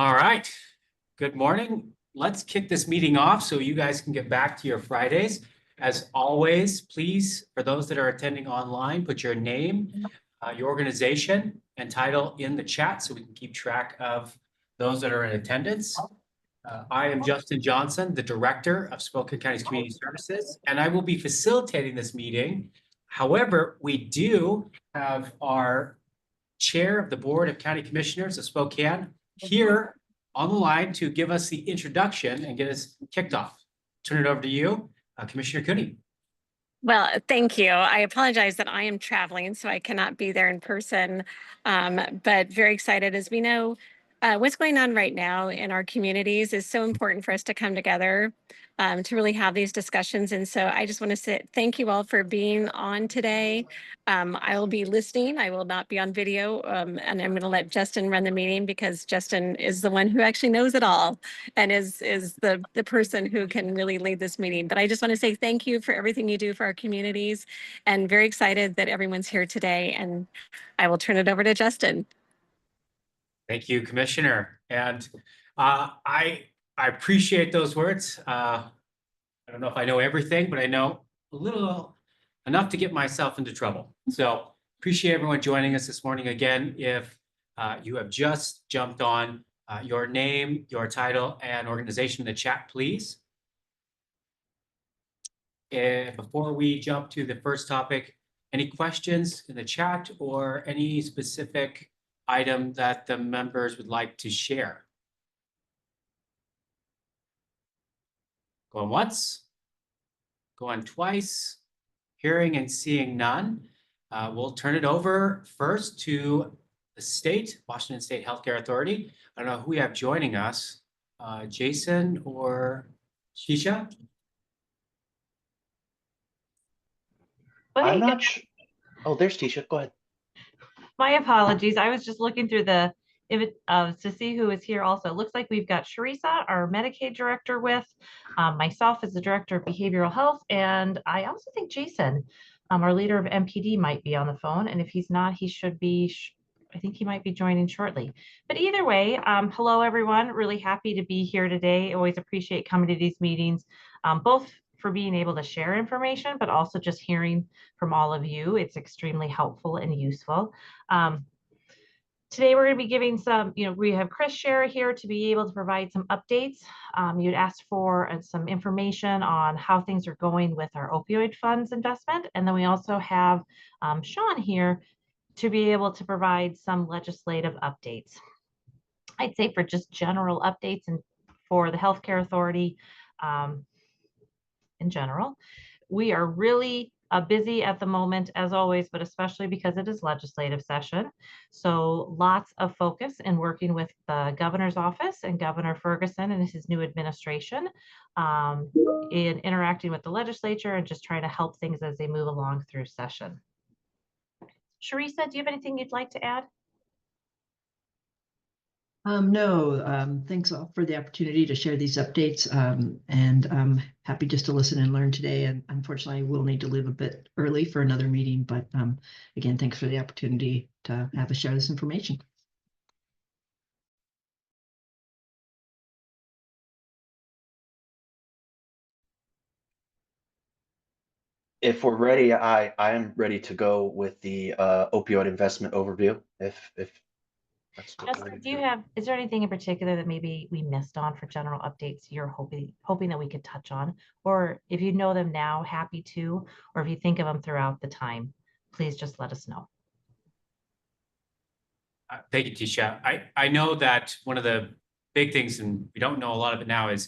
All right. Good morning. Let's kick this meeting off so you guys can get back to your Fridays. As always, please, for those that are attending online, put your name, your organization, and title in the chat so we can keep track of those that are in attendance. I am Justin Johnson, the Director of Spokane County's Community Services, and I will be facilitating this meeting. However, we do have our Chair of the Board of County Commissioners of Spokane here on the line to give us the introduction and get us kicked off. Turn it over to you, Commissioner Cooney. Well, thank you. I apologize that I am traveling, so I cannot be there in person, but very excited. As we know, what's going on right now in our communities is so important for us to come together to really have these discussions. And so I just want to say thank you all for being on today. I will be listening. I will not be on video, and I'm going to let Justin run the meeting because Justin is the one who actually knows it all and is the person who can really lead this meeting. But I just want to say thank you for everything you do for our communities, and very excited that everyone's here today. And I will turn it over to Justin. Thank you, Commissioner. And I appreciate those words. I don't know if I know everything, but I know a little enough to get myself into trouble. So appreciate everyone joining us this morning. Again, if you have just jumped on, your name, your title, and organization in the chat, please. And before we jump to the first topic, any questions in the chat or any specific item that the members would like to share? Going once, going twice, hearing and seeing none. We'll turn it over first to the state, Washington State Healthcare Authority. I don't know who we have joining us, Jason or Shisha? I'm not sure. Oh, there's Tisha. Go ahead. My apologies. I was just looking through the to see who is here also. It looks like we've got Sharisa, our Medicaid director, with myself as the director of behavioral health. And I also think Jason, our leader of MPD, might be on the phone. And if he's not, he should be, I think he might be joining shortly. But either way, hello, everyone. Really happy to be here today. Always appreciate coming to these meetings, both for being able to share information, but also just hearing from all of you. It's extremely helpful and useful. Today, we're going to be giving some, we have Chris Shera here to be able to provide some updates. You'd asked for some information on how things are going with our opioid funds investment. And then we also have Sean here to be able to provide some legislative updates. I'd say for just general updates and for the Healthcare Authority in general, we are really busy at the moment, as always, but especially because it is legislative session. So lots of focus in working with the governor's office and Governor Ferguson and his new administration in interacting with the legislature and just trying to help things as they move along through session. Sharisa, do you have anything you'd like to add? No, thanks all for the opportunity to share these updates, and I'm happy just to listen and learn today. And unfortunately, we'll need to leave a bit early for another meeting, but again, thanks for the opportunity to have us share this information. If we're ready, I am ready to go with the opioid investment overview. If that's what Justin, is there anything in particular that maybe we missed on for general updates you're hoping that we could touch on? Or if you know them now, happy to, or if you think of them throughout the time, please just let us know. Thank you, Tisha. I know that one of the big things, and we don't know a lot of it now, is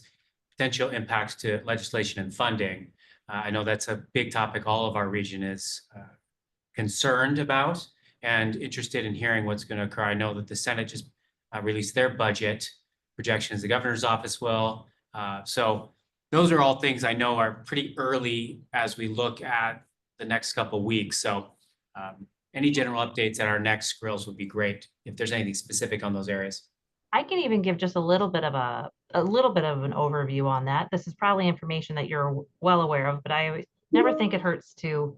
potential impacts to legislation and funding. I know that's a big topic all of our region is concerned about and interested in hearing what's going to occur. I know that the Senate just released their budget projections. The governor's office will. So those are all things I know are pretty early as we look at the next couple of weeks. So any general updates at our next SCRILS would be great if there's anything specific on those areas. I can even give just a little bit of an overview on that. This is probably information that you're well aware of, but I never think it hurts to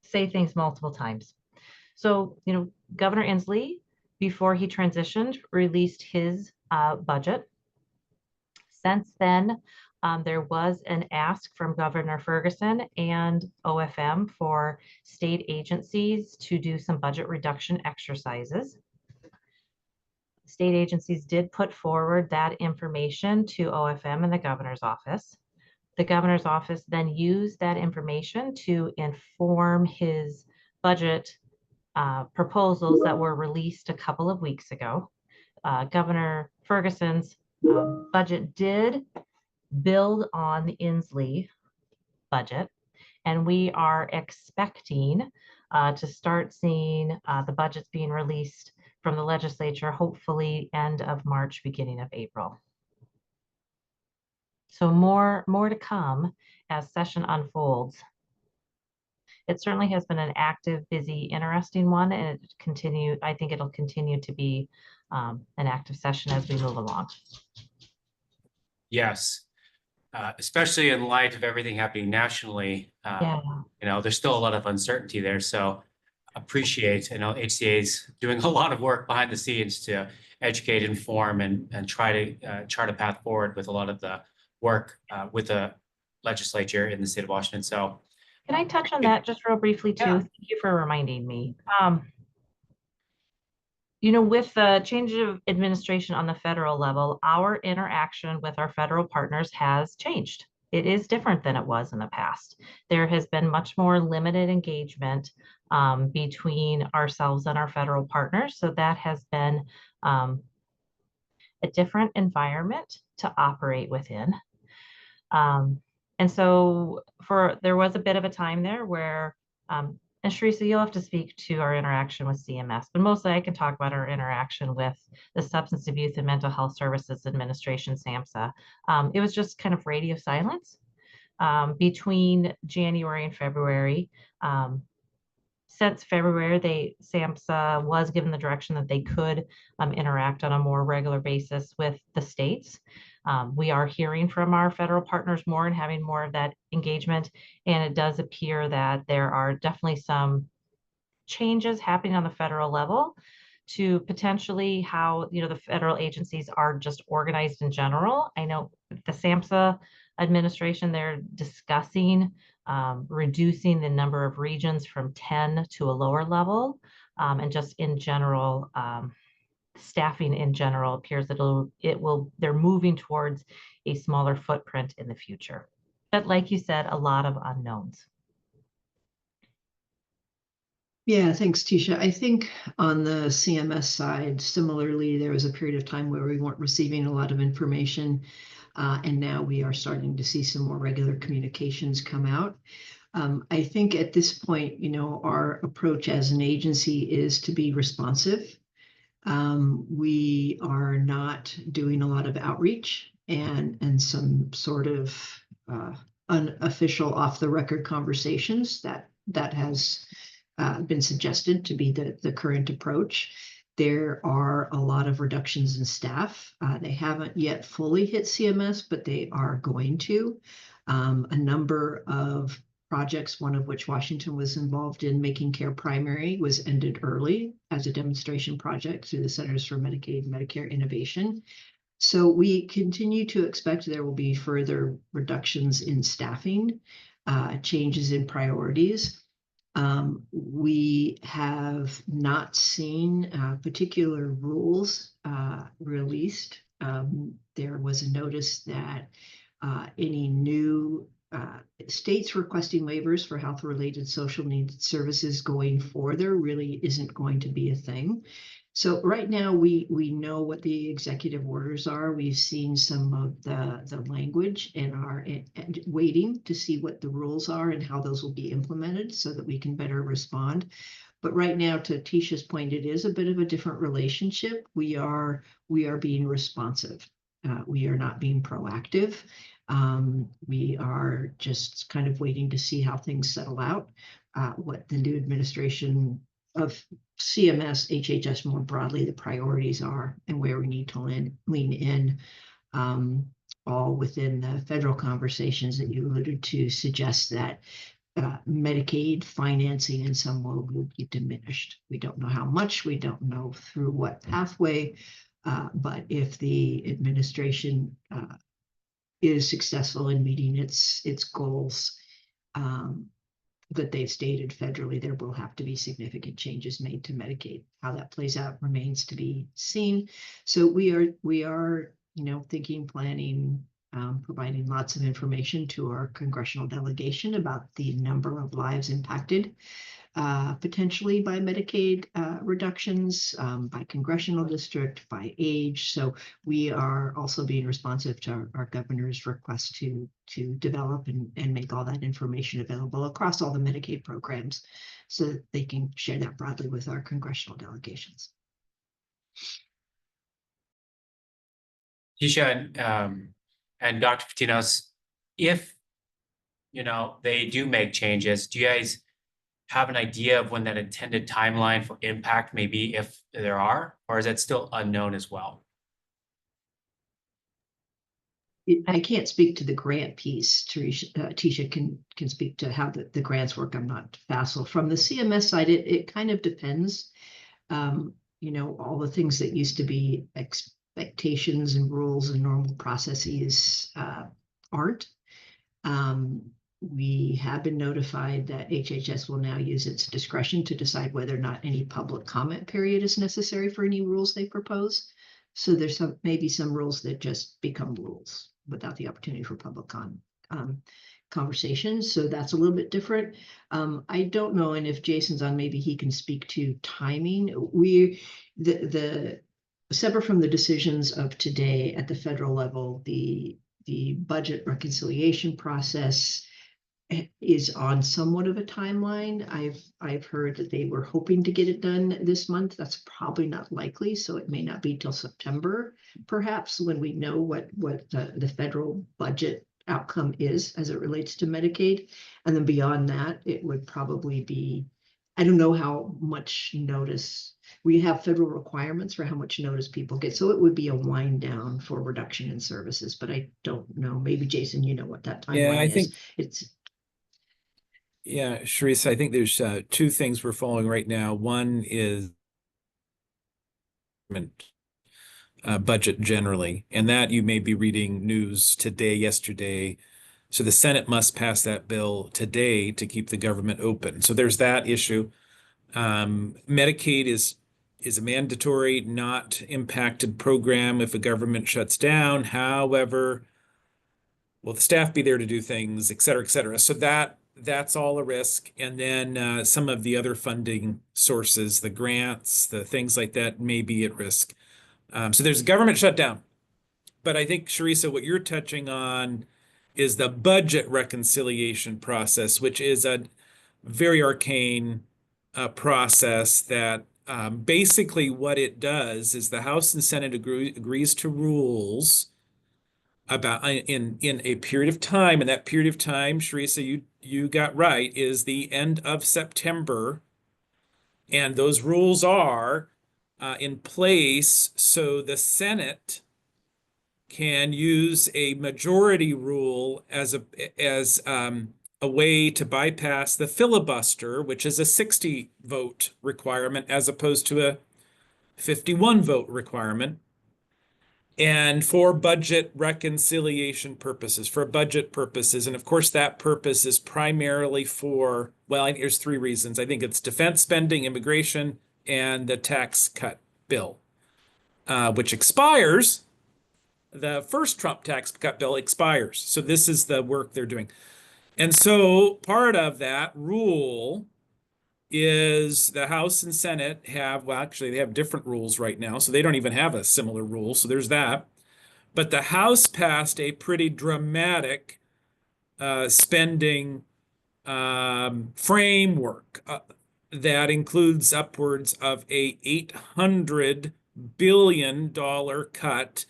say things multiple times. So, Governor Inslee before he transitioned, released his budget. Since then, there was an ask from Governor Ferguson and OFM for state agencies to do some budget reduction exercises. State agencies did put forward that information to OFM and the governor's office. The governor's office then used that information to inform his budget proposals that were released a couple of weeks ago. Governor Ferguson's budget did build on the Inslee budget, and we are expecting to start seeing the budgets being released from the legislature, hopefully end of March, beginning of April. So more to come as session unfolds. It certainly has been an active, busy, interesting one, and I think it'll continue to be an active session as we move along. Yes, especially in light of everything happening nationally. Yeah. There's still a lot of uncertainty there. So appreciate, HCA's doing a lot of work behind the scenes to educate, inform, and try to chart a path forward with a lot of the work with the legislature in the state of Washington. So can I touch on that just real briefly too? Yeah. Thank you for reminding me. With the change of administration on the federal level, our interaction with our federal partners has changed. It is different than it was in the past. There has been much more limited engagement between ourselves and our federal partners. So that has been a different environment to operate within. And so there was a bit of a time there where, and Sharisa, you'll have to speak to our interaction with CMS, but mostly I can talk about our interaction with the Substance Abuse and Mental Health Services Administration, SAMHSA. It was just kind of radio silence between January and February. Since February, SAMHSA was given the direction that they could interact on a more regular basis with the states. We are hearing from our federal partners more and having more of that engagement. And it does appear that there are definitely some changes happening on the federal level to potentially how, the federal agencies are just organized in general. I know the SAMHSA administration, they're discussing reducing the number of regions from 10 to a lower level. And just in general, staffing in general appears that they're moving towards a smaller footprint in the future. But like you said, a lot of unknowns. Yeah, thanks, Tisha. I think on the CMS side, similarly, there was a period of time where we weren't receiving a lot of information, and now we are starting to see some more regular communications come out. I think at this point, our approach as an agency is to be responsive. We are not doing a lot of outreach and some sort of unofficial off-the-record conversations that has been suggested to be the current approach. There are a lot of reductions in staff. They haven't yet fully hit CMS, but they are going to. A number of projects, one of which Washington was involved in, Making Care Primary, was ended early as a demonstration project through the Centers for Medicaid and Medicare Innovation. So we continue to expect there will be further reductions in staffing, changes in priorities. We have not seen particular rules released. There was a notice that any new states requesting waivers for health-related social needs services going further really isn't going to be a thing. So right now we know what the executive orders are. We've seen some of the language and are waiting to see what the rules are and how those will be implemented so that we can better respond. But right now, to Tisha's point, it is a bit of a different relationship. We are being responsive. We are not being proactive. We are just kind of waiting to see how things settle out, what the new administration of CMS, HHS more broadly, the priorities are, and where we need to lean in, all within the federal conversations that you alluded to, suggest that Medicaid financing in some way will be diminished. We don't know how much, we don't know through what pathway, but if the administration is successful in meeting its goals that they've stated federally, there will have to be significant changes made to Medicaid. How that plays out remains to be seen. So we are, thinking, planning, providing lots of information to our congressional delegation about the number of lives impacted potentially by Medicaid reductions, by congressional district, by age. So we are also being responsive to our governor's request to develop and make all that information available across all the Medicaid programs so that they can share that broadly with our congressional delegations. Keisha and Dr. Patinos, if they do make changes, do you guys have an idea of when that intended timeline for impact may be, if there are, or is that still unknown as well? I can't speak to the grant piece. Tisha can speak to how the grants work. I'm not facile. From the CMS side, it kind of depends. All the things that used to be expectations and rules and normal processes aren't. We have been notified that HHS will now use its discretion to decide whether or not any public comment period is necessary for any rules they propose. So there's maybe some rules that just become rules without the opportunity for public conversation. So that's a little bit different. I don't know, and if Jason's on, maybe he can speak to timing. The separate from the decisions of today at the federal level, the budget reconciliation process is on somewhat of a timeline. I've heard that they were hoping to get it done this month. That's probably not likely, so it may not be till September, perhaps, when we know what the federal budget outcome is as it relates to Medicaid. And then beyond that, it would probably be, I don't know how much notice. We have federal requirements for how much notice people get. So it would be a wind down for reduction in services, but I don't know. Maybe Jason, you know what that timeline is. Yeah, Sharice, I think there's two things we're following right now. One is budget generally, and that you may be reading news today, yesterday. So the Senate must pass that bill today to keep the government open. So there's that issue. Medicaid is a mandatory, not impacted program if a government shuts down. However, will the staff be there to do things, et cetera, et cetera. So that's all a risk. And then some of the other funding sources, the grants, the things like that may be at risk. So there's a government shutdown. But I think, Sharisa, what you're touching on is the budget reconciliation process, which is a very arcane process that basically what it does is the House and Senate agrees to rules about in a period of time, and that period of time, Sharisa, you got right, is the end of September, and those rules are in place so the Senate can use a majority rule as a way to bypass the filibuster, which is a 60 vote requirement as opposed to a 51 vote requirement. And for budget reconciliation purposes, for budget purposes. And of course, that purpose is primarily for, well, there's three reasons. I think it's defense spending, immigration, and the tax cut bill, which expires. The first Trump tax cut bill expires. So this is the work they're doing. And so part of that rule is the House and Senate have, well, actually they have different rules right now, so they don't even have a similar rule. So there's that. But the House passed a pretty dramatic spending framework that includes upwards of a $800 billion cut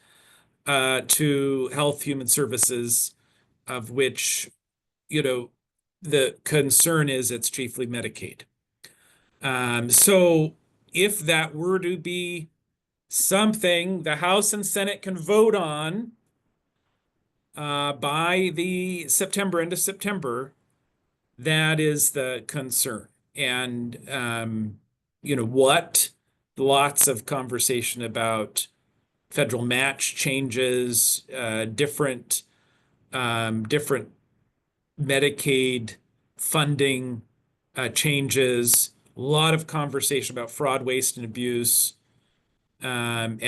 to health, human services, of which, the concern is it's chiefly Medicaid. So if that were to be something the House and Senate can vote on by the end of September, That is the concern. And, what lots of conversation about federal match changes, different Medicaid funding changes, a lot of conversation about fraud, waste, and abuse, and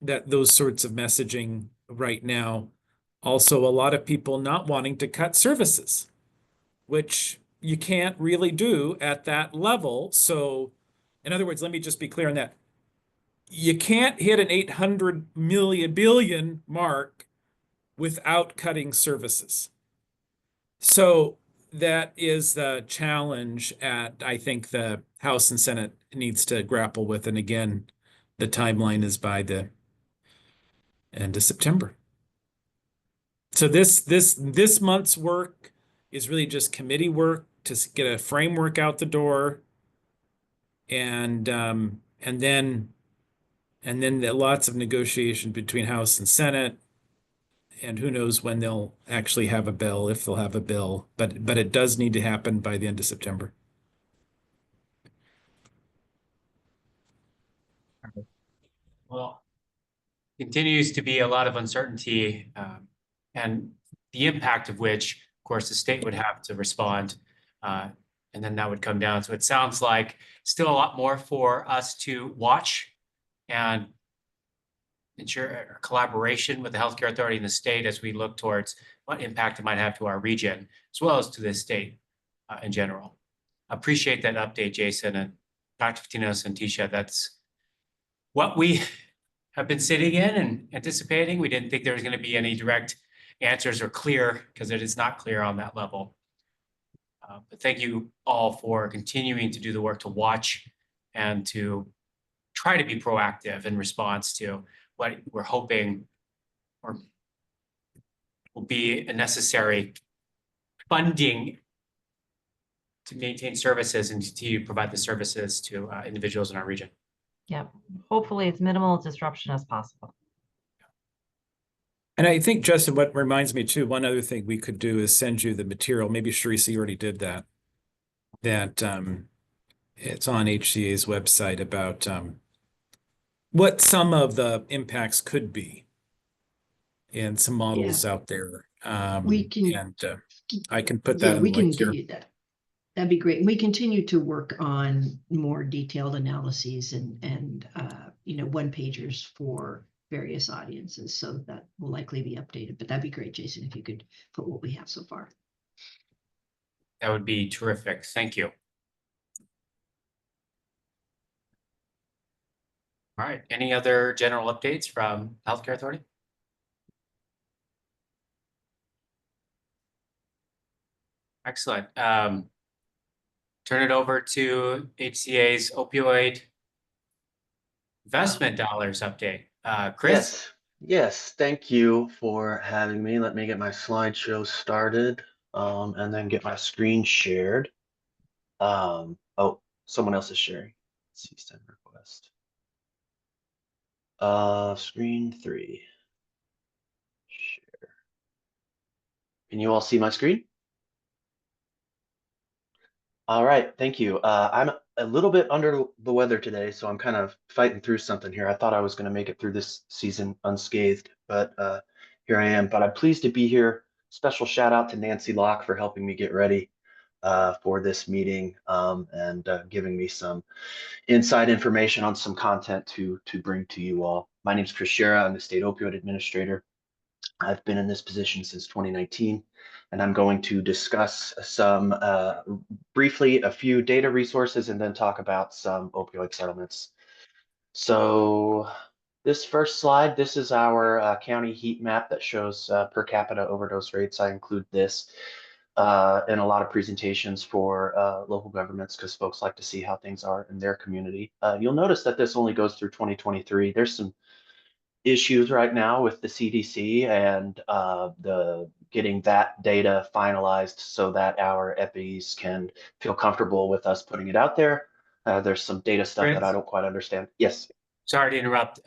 those sorts of messaging right now. Also, a lot of people not wanting to cut services, which you can't really do at that level. So, in other words, let me just be clear on that. You can't hit an 800 billion mark without cutting services. So that is the challenge I think the House and Senate needs to grapple with. And again, the timeline is by the end of September. So this month's work is really just committee work to get a framework out the door, and then lots of negotiation between House and Senate, and who knows when they'll actually have a bill, if they'll have a bill, but it does need to happen by the end of September. Well, continues to be a lot of uncertainty, and the impact of which, of course, the state would have to respond, and then that would come down. So it sounds like still a lot more for us to watch and ensure collaboration with the healthcare authority in the state as we look towards what impact it might have to our region, as well as to the state in general. Appreciate that update, Jason, and Dr. Fatinos and Tisha. That's what we have been sitting in and anticipating. We didn't think there was going to be any direct answers or clear, because it is not clear on that level. But thank you all for continuing to do the work to watch and to try to be proactive in response to what we're hoping or will be a necessary funding to maintain services and continue to provide the services to individuals in our region. Yep. Hopefully it's minimal disruption as possible. And I think, Justin, what reminds me too, one other thing we could do is send you the material. Maybe Sharisa already did that. It's on HCA's website about what some of the impacts could be, and some models out there. We can, and I can put that in we the can link give here. you that. That'd be great. We continue to work on more detailed analyses and one pagers for various audiences. So that will likely be updated, but that'd be great, Jason, if you could put what we have so far. That would be terrific. Thank you. All right. Any other general updates from Healthcare Authority? Excellent. Turn it over to HCA's opioid investment dollars update. Chris? Yes. Thank you for having me. Let me get my slideshow started, and then get my screen shared. Oh, someone else is sharing. Let's see, send request. Screen 3. Share. Can you all see my screen? All right, thank you. I'm a little bit under the weather today, so I'm kind of fighting through something here. I thought I was going to make it through this season unscathed, but here I am. But I'm pleased to be here. Special shout out to Nancy Locke for helping me get ready for this meeting, and giving me some inside information on some content to bring to you all. My name is Chris Shera. I'm the State Opioid Administrator. I've been in this position since 2019, and I'm going to discuss some briefly a few data resources and then talk about some opioid settlements. So this first slide, this is our county heat map that shows per capita overdose rates. I include this in a lot of presentations for local governments because folks like to see how things are in their community. You'll notice that this only goes through 2023. There's some issues right now with the CDC and the getting that data finalized so that our EPIs can feel comfortable with us putting it out there. There's some data stuff that I don't quite understand. Yes. Sorry to interrupt.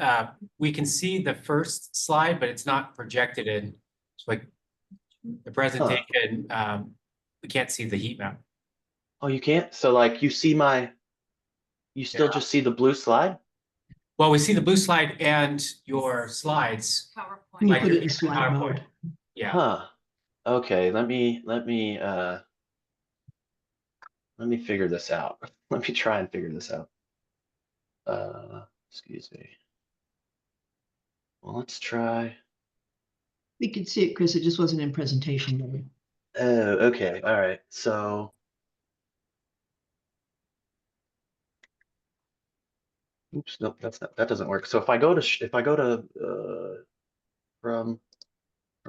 We can see the first slide, but it's not projected in. So like, The presentation, we can't see the heat map. Oh, you can't? So like you see you still Yeah. just see the blue slide? Well, we see the blue slide and your slides. Can you Like put your it in slide PowerPoint. mode? Yeah. Huh. Okay, let me figure this out. Let me try and figure this out. Excuse me. Well, let's try. We could see it, Chris. It just wasn't in presentation mode. Oh, okay. All right. So oops, nope, that doesn't work. So if I go to from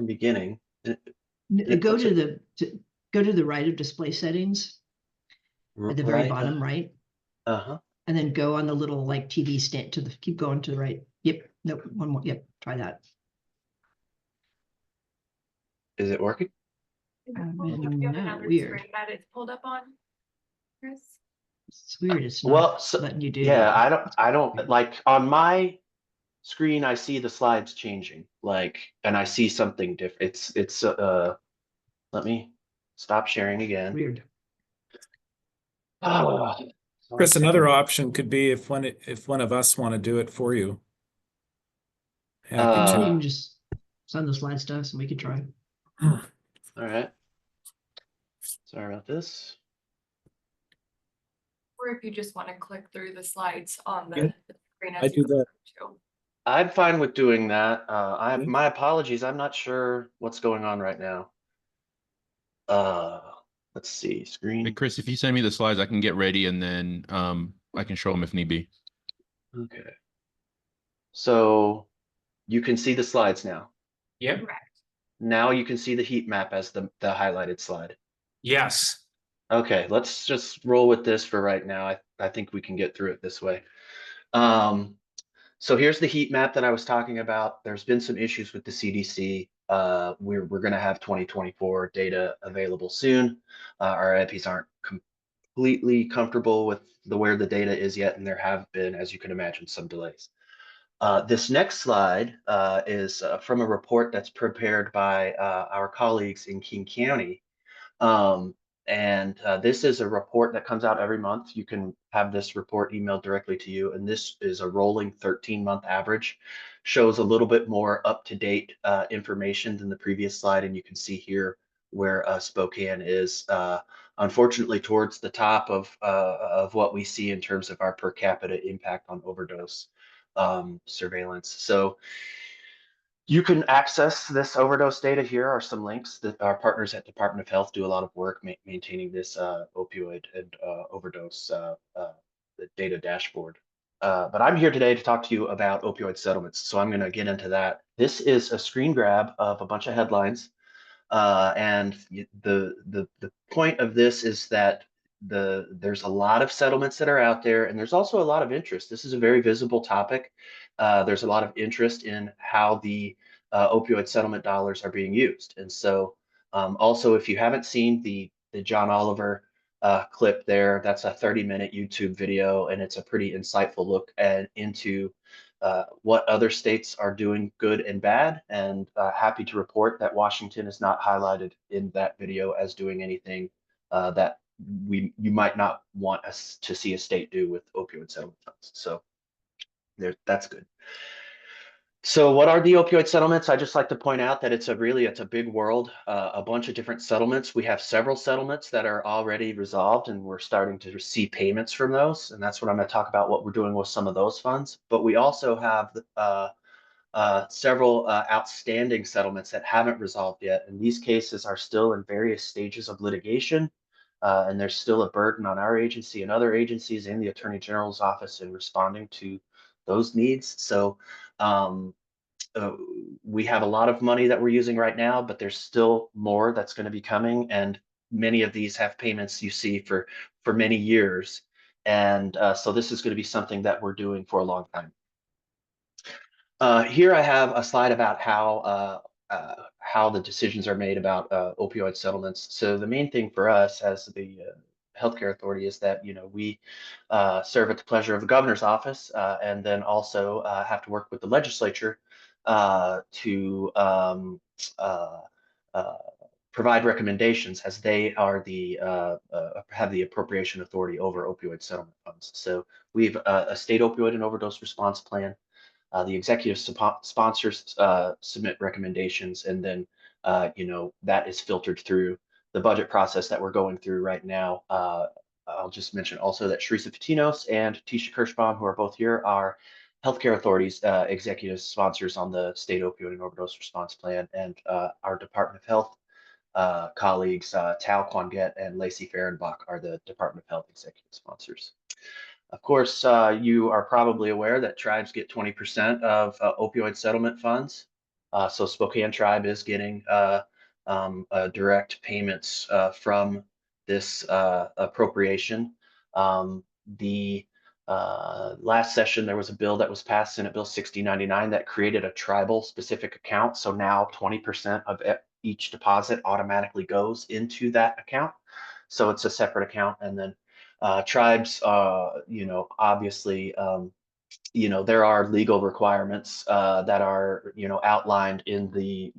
beginning, it Go puts to it go to the right of display settings at the very right. bottom right, Uh-huh. and then go on the little like TV stand to the keep going to the right. Yep. Nope. One more. Yep. Try that. Is it working? No, weird. That it's pulled up on, Chris? It's weird. It's Well, not so, letting you do yeah, that. I don't like on my screen, I see the slides changing, like, and I see something different. Let me stop sharing again. Weird. Oh, Chris, another option could be if one of us want to do it for you. Happy You to. can just send the slides to us and we could try. all right. Sorry about this. Or if you just want to click through the slides on Yeah, the screen I as you do go that. through too. I'm fine with doing that. Okay. My apologies. I'm not sure what's going on right now. Uh, let's see, Hey, screen. Chris, if you send me the slides, I can get ready and then I can show them if need be. Okay. So you can see the slides now. Yep. Correct. Now you can see the heat map as the highlighted slide. Yes. Okay, let's just roll with this for right now. I think we can get through it this way. So here's the heat map that I was talking about. There's been some issues with the CDC. We're going to have 2024 data available soon. Our EPIs aren't completely comfortable with where the data is yet, and there have been, as you can imagine, some delays. This next slide is from a report that's prepared by our colleagues in King County. This is a report that comes out every month. You can have this report emailed directly to you. And this is a rolling 13-month average, shows a little bit more up-to-date information than the previous slide. And you can see here where Spokane is unfortunately towards the top of what we see in terms of our per capita impact on overdose surveillance. So you can access this overdose data. Here are some links that our partners at Department of Health do a lot of work maintaining this opioid and overdose the data dashboard. But I'm here today to talk to you about opioid settlements. So I'm going to get into that. This is a screen grab of a bunch of headlines. And the point of this is that there's a lot of settlements that are out there, and there's also a lot of interest. This is a very visible topic. There's a lot of interest in how the opioid settlement dollars are being used. And so also, if you haven't seen the John Oliver clip there, that's a 30-minute YouTube video, and it's a pretty insightful look into what other states are doing good and bad, and happy to report that Washington is not highlighted in that video as doing anything that you might not want us to see a state do with opioid settlement funds. So that's good. So what are the opioid settlements? I just like to point out that it's a big world, a bunch of different settlements. We have several settlements that are already resolved, and we're starting to receive payments from those. And that's what I'm going to talk about, what we're doing with some of those funds. But we also have several outstanding settlements that haven't resolved yet. And these cases are still in various stages of litigation. And there's still a burden on our agency and other agencies and the Attorney General's office in responding to those needs. So we have a lot of money that we're using right now, but there's still more that's going to be coming. And many of these have payments you see for many years. And so this is going to be something that we're doing for a long time. Here I have a slide about how the decisions are made about opioid settlements. So the main thing for us as the healthcare authority is that we serve at the pleasure of the governor's office, and then also have to work with the legislature to provide recommendations as they are the have the appropriation authority over opioid settlement funds. So we have a state opioid and overdose response plan. The executive sponsors submit recommendations, and then that is filtered through the budget process that we're going through right now. I'll just mention also that Sharisa Patinos and Tisha Kirschbaum, who are both here, are healthcare authorities executive sponsors on the state opioid and overdose response plan, and our Department of Health colleagues, Tal Quanget and Lacey Fehrenbach, are the Department of Health executive sponsors. Of course, you are probably aware that tribes get 20% of opioid settlement funds. So Spokane Tribe is getting direct payments from this appropriation. The last session, there was a bill that was passed, Senate Bill 6099, that created a tribal specific account. So now 20% of each deposit automatically goes into that account. So it's a separate account. And then tribes, obviously, there are legal requirements that are, outlined in the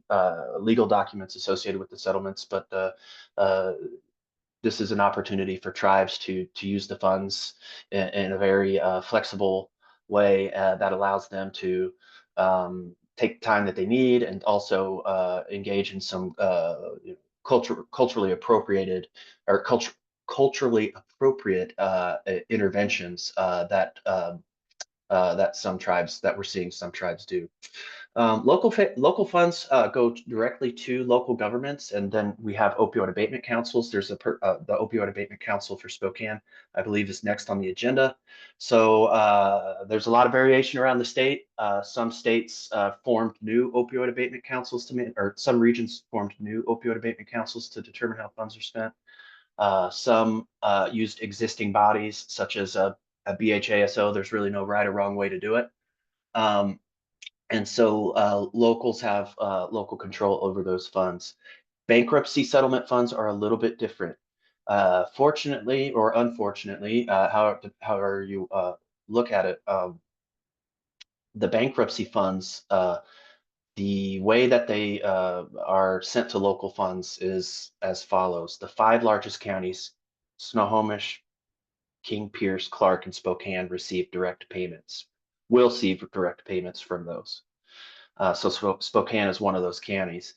legal documents associated with the settlements, but this is an opportunity for tribes to use the funds in a very flexible way that allows them to take the time that they need, and also engage in some culturally appropriated or culturally appropriate interventions that we're seeing some tribes do. Local funds go directly to local governments, and then we have opioid abatement councils. There's the opioid abatement council for Spokane, I believe, is next on the agenda. So there's a lot of variation around the state. Some states formed new opioid abatement councils or some regions formed new opioid abatement councils to determine how funds are spent. Some used existing bodies, such as a BHASO. There's really no right or wrong way to do it. And so locals have local control over those funds. Bankruptcy settlement funds are a little bit different. Fortunately or unfortunately, however you look at it, the bankruptcy funds, the way that they are sent to local funds is as follows. The 5 largest counties, Snohomish, King, Pierce, Clark, and Spokane, receive direct payments, will see direct payments from those. So Spokane is one of those counties.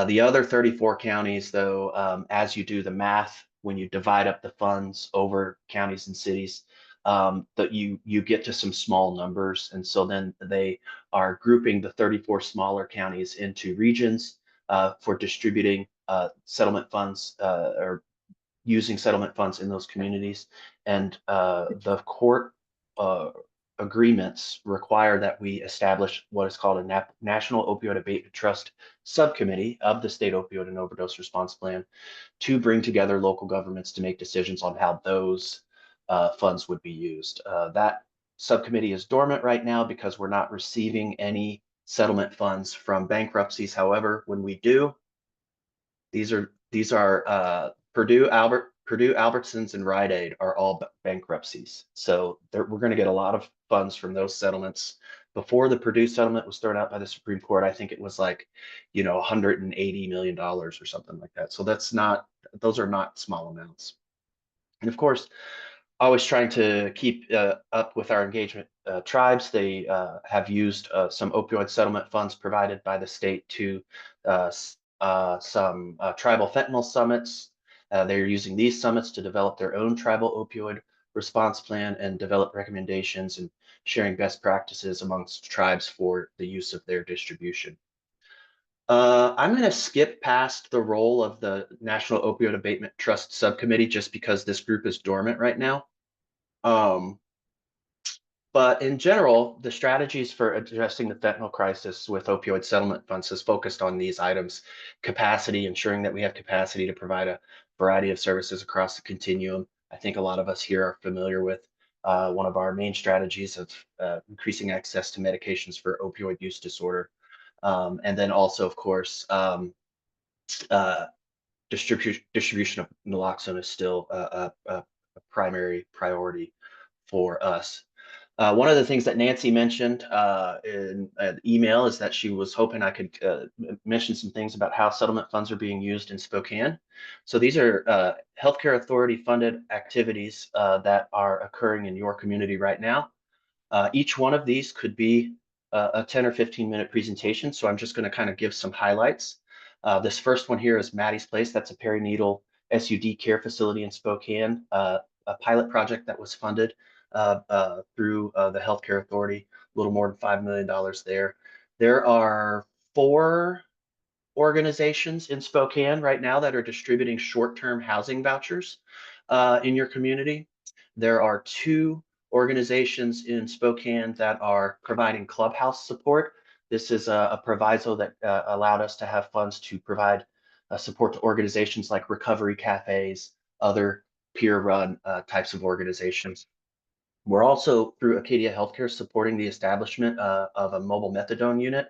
The other 34 counties, though, as you do the math, when you divide up the funds over counties and cities, that you get to some small numbers. And so then they are grouping the 34 smaller counties into regions for distributing settlement funds or using settlement funds in those communities. And the court agreements require that we establish what is called a National Opioid Abatement Trust subcommittee of the State Opioid and Overdose Response Plan to bring together local governments to make decisions on how those funds would be used. That subcommittee is dormant right now because we're not receiving any settlement funds from bankruptcies. However, when we do, these are Purdue, Albertsons, and Rite Aid are all bankruptcies. So we're going to get a lot of funds from those settlements. Before the Purdue settlement was thrown out by the Supreme Court, I think it was like, $180 million or something like that. So those are not small amounts. And of course, always trying to keep up with our engagement. Tribes, they have used some opioid settlement funds provided by the state to some tribal fentanyl summits. They're using these summits to develop their own tribal opioid response plan and develop recommendations and sharing best practices amongst tribes for the use of their distribution. I'm going to skip past the role of the National Opioid Abatement Trust Subcommittee just because this group is dormant right now. But in general, the strategies for addressing the fentanyl crisis with opioid settlement funds has focused on these items: capacity, ensuring that we have capacity to provide a variety of services across the continuum. I think a lot of us here are familiar with one of our main strategies of increasing access to medications for opioid use disorder. And then also, of course, distribution of naloxone is still a primary priority for us. One of the things that Nancy mentioned in an email is that she was hoping I could mention some things about how settlement funds are being used in Spokane. So these are healthcare authority funded activities that are occurring in your community right now. Each one of these could be a 10 or 15-minute presentation. So I'm just going to kind of give some highlights. This first one here is Maddie's Place. That's a perinatal SUD care facility in Spokane, a pilot project that was funded through the Healthcare Authority, a little more than $5 million there. There are 4 organizations in Spokane right now that are distributing short-term housing vouchers in your community. There are 2 organizations in Spokane that are providing clubhouse support. This is a proviso that allowed us to have funds to provide support to organizations like recovery cafes, other peer-run types of organizations. We're also, through Acadia Healthcare, supporting the establishment of a mobile methadone unit.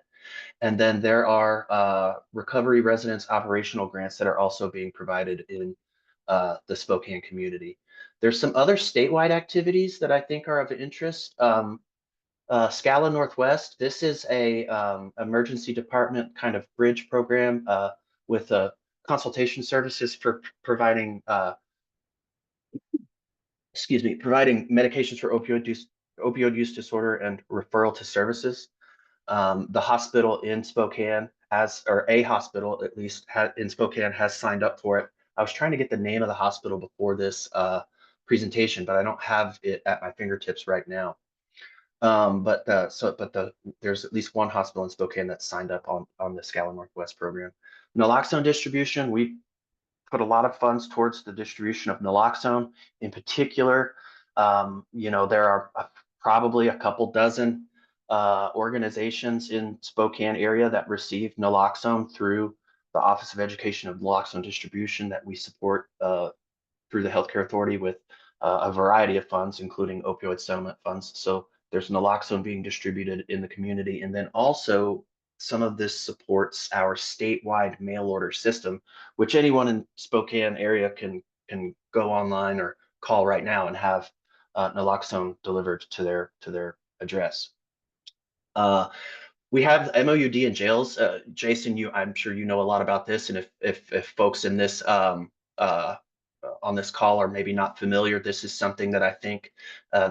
And then there are recovery residence operational grants that are also being provided in the Spokane community. There's some other statewide activities that I think are of interest. Scala Northwest, this is a emergency department kind of bridge program with consultation services for providing providing medications for opioid use disorder and referral to services. The hospital in Spokane or a hospital at least in Spokane has signed up for it. I was trying to get the name of the hospital before this presentation, but I don't have it at my fingertips right now. There's at least one hospital in Spokane that's signed up on the Scala Northwest program. Naloxone distribution, we put a lot of funds towards the distribution of naloxone. In particular, there are probably a couple dozen organizations in Spokane area that receive naloxone through the Office of Education of Naloxone Distribution that we support through the Healthcare Authority with a variety of funds, including opioid settlement funds. So there's naloxone being distributed in the community. And then also some of this supports our statewide mail order system, which anyone in Spokane area can go online or call right now and have naloxone delivered to their address. We have MOUD in jails. Jason, I'm sure you know a lot about this, and if folks in this on this call are maybe not familiar, this is something that I think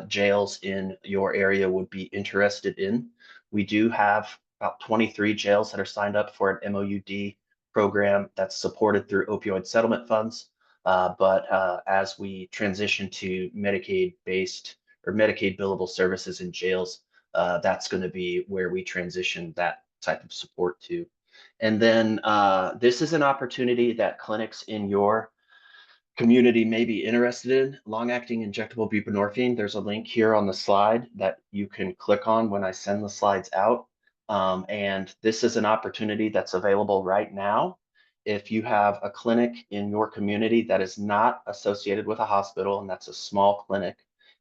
jails in your area would be interested in. We do have about 23 jails that are signed up for an MOUD program that's supported through opioid settlement funds. But as we transition to Medicaid-based or Medicaid billable services in jails, that's going to be where we transition that type of support to. And then this is an opportunity that clinics in your community may be interested in. Long-acting injectable buprenorphine. There's a link here on the slide that you can click on when I send the slides out. And this is an opportunity that's available right now. If you have a clinic in your community that is not associated with a hospital, and that's a small clinic,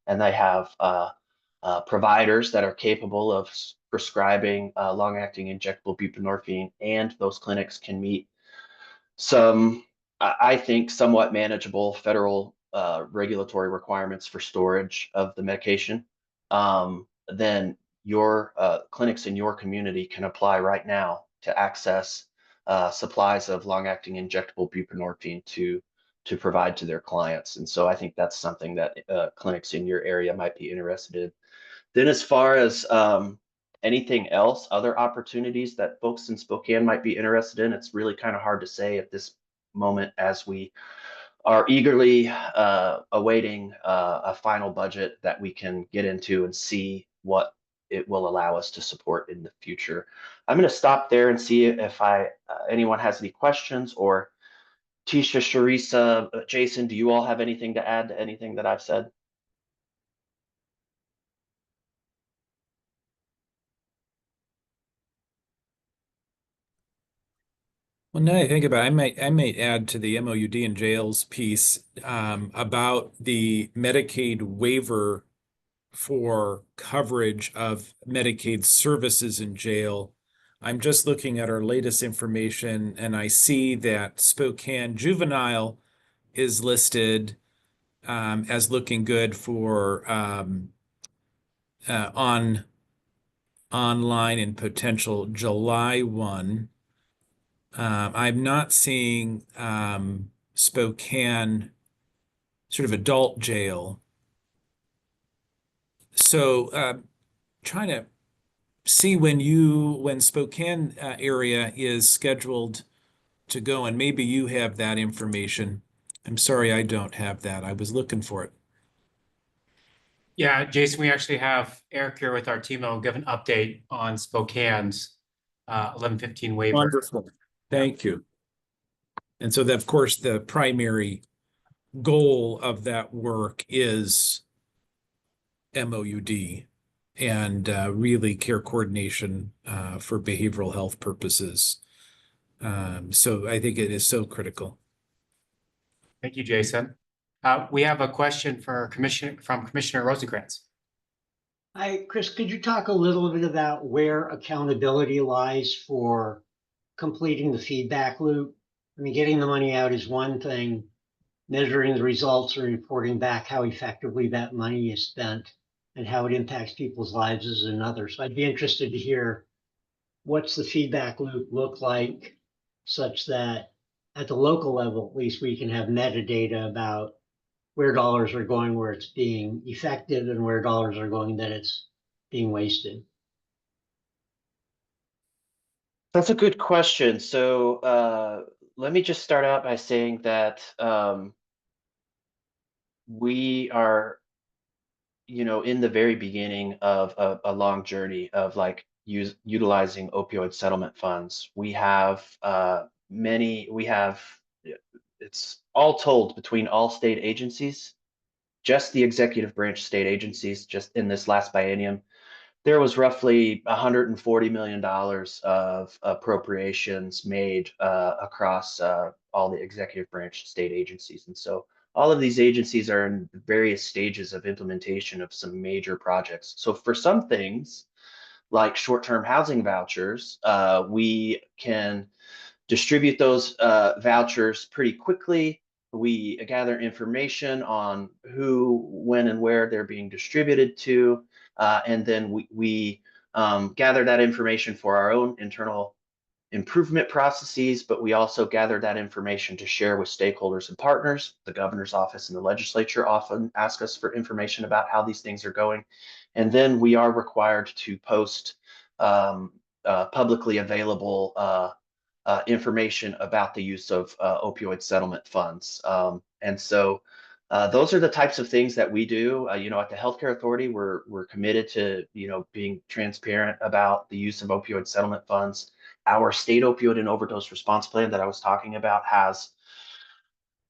and they have providers that are capable of prescribing long-acting injectable buprenorphine, and those clinics can meet some, I think, somewhat manageable federal regulatory requirements for storage of the medication, then your clinics in your community can apply right now to access supplies of long-acting injectable buprenorphine to provide to their clients. And so I think that's something that clinics in your area might be interested in. Then as far as anything else, other opportunities that folks in Spokane might be interested in, it's really kind of hard to say at this moment as we are eagerly awaiting a final budget that we can get into and see what it will allow us to support in the future. I'm going to stop there and see if anyone has any questions, or Tisha, Sharisa, Jason, do you all have anything to add to anything that I've said? Well, now I think about it, I might add to the MOUD and jails piece about the Medicaid waiver for coverage of Medicaid services in jail. I'm just looking at our latest information, and I see that Spokane Juvenile is listed as looking good for online and potential July 1. I'm not seeing Spokane sort of adult jail. So trying to see when Spokane area is scheduled to go, and maybe you have that information. I'm sorry, I don't have that. I was looking for it. Yeah, Jason, we actually have Eric here with our team. We'll give an update on Spokane's 1115 waiver. Wonderful. Thank you. And so that, of course, the primary goal of that work is MOUD and really care coordination for behavioral health purposes. So I think it is so critical. Thank you, Jason. We have a question from Commissioner Rosencrantz. Hi, Chris, could you talk a little bit about where accountability lies for completing the feedback loop? I mean, getting the money out is one thing, measuring the results and reporting back how effectively that money is spent and how it impacts people's lives is another. So I'd be interested to hear what's the feedback loop look like such that at the local level, at least we can have metadata about where dollars are going, where it's being effective, and where dollars are going that it's being wasted. That's a good question. So let me just start out by saying that we are, in the very beginning of a long journey of like utilizing opioid settlement funds. We have it's all told between all state agencies, just the executive branch state agencies, just in this last biennium, there was roughly $140 million of appropriations made across all the executive branch state agencies. And so all of these agencies are in various stages of implementation of some major projects. So for some things, like short-term housing vouchers, we can distribute those vouchers pretty quickly. We gather information on who, when, and where they're being distributed to, and then we gather that information for our own internal improvement processes, but we also gather that information to share with stakeholders and partners. The governor's office and the legislature often ask us for information about how these things are going. And then we are required to post publicly available information about the use of opioid settlement funds. And so those are the types of things that we do. At the Healthcare Authority, we're committed to being transparent about the use of opioid settlement funds. Our state opioid and overdose response plan that I was talking about has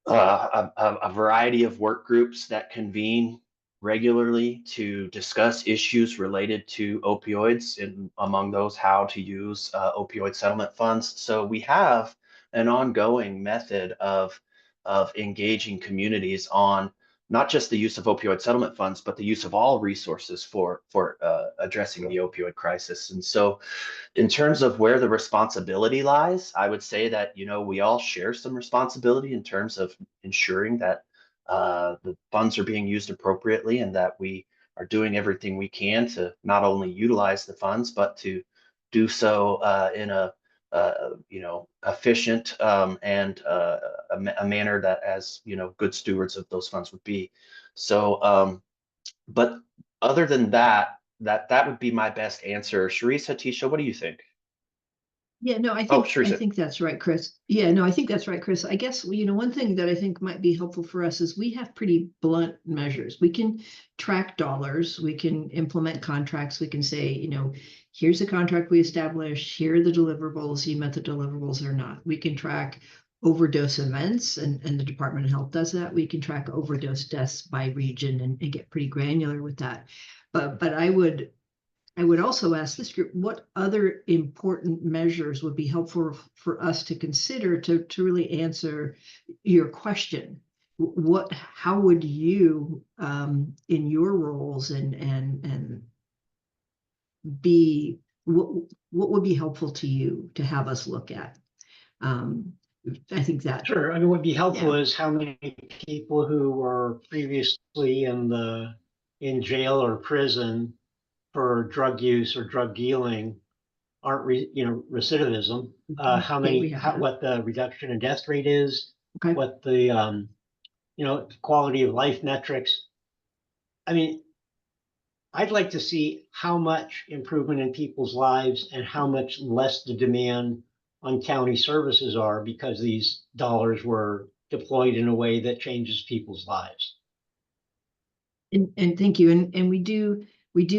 a variety of work groups that convene regularly to discuss issues related to opioids, and among those, how to use opioid settlement funds. So we have an ongoing method of engaging communities on not just the use of opioid settlement funds, but the use of all resources for addressing the opioid crisis. And so in terms of where the responsibility lies, I would say that, we all share some responsibility in terms of ensuring that the funds are being used appropriately and that we are doing everything we can to not only utilize the funds, but to do so in a efficient and a manner that as, good stewards of those funds would be. So, but other than that would be my best answer. Sharice, Hatisha, what do you think? Yeah, no, I think that's right, Chris. Yeah, no, I think that's right, Chris. I guess, one thing that I think might be helpful for us is we have pretty blunt measures. We can track dollars, we can implement contracts, we can say, here's the contract we established, here are the deliverables, you met the deliverables or not. We can track overdose events, and the Department of Health does that. We can track overdose deaths by region and get pretty granular with that. But I would also ask this group, what other important measures would be helpful for us to consider to really answer your question? How would you, in your roles and be, what would be helpful to you to have us look at? I think that. Sure. I mean, what would be helpful is how many people who were previously in jail or prison for drug use or drug dealing aren't recidivism. How Yeah, we many, have that. what the reduction in death rate is, Okay. what the quality of life metrics. I mean, I'd like to see how much improvement in people's lives and how much less the demand on county services are because these dollars were deployed in a way that changes people's lives. And thank you. And we do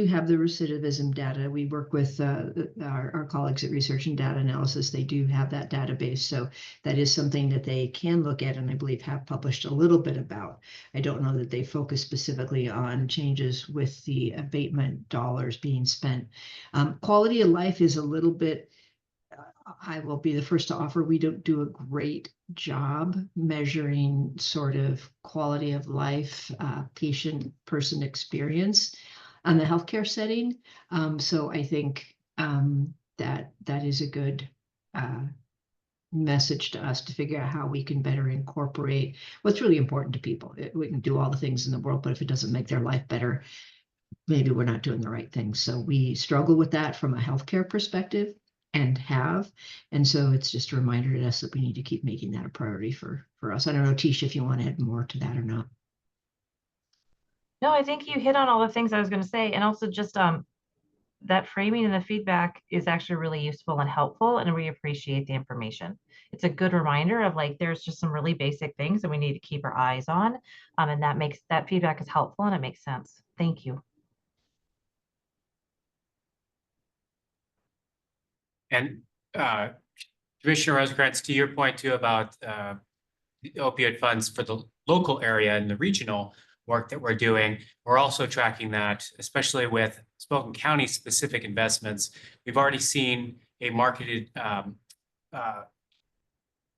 have the recidivism data. We work with our colleagues at Research and Data Analysis. They do have that database. So that is something that they can look at and I believe have published a little bit about. I don't know that they focus specifically on changes with the abatement dollars being spent. Quality of life is a little bit, I will be the first to offer, we don't do a great job measuring sort of quality of life, person experience on the healthcare setting. So I think that is a good message to us to figure out how we can better incorporate what's really important to people. We can do all the things in the world, but if it doesn't make their life better, maybe we're not doing the right thing. So we struggle with that from a healthcare perspective and have. And so it's just a reminder to us that we need to keep making that a priority for us. I don't know, Tisha, if you want to add more to that or not. No, I think you hit on all the things I was going to say. And also just that framing and the feedback is actually really useful and helpful. And we appreciate the information. It's a good reminder of like, there's just some really basic things that we need to keep our eyes on. And that feedback is helpful and it makes sense. Thank you. And Commissioner Rosecrans, to your point too about the opioid funds for the local area and the regional work that we're doing, we're also tracking that, especially with Spokane County specific investments. We've already seen a marketed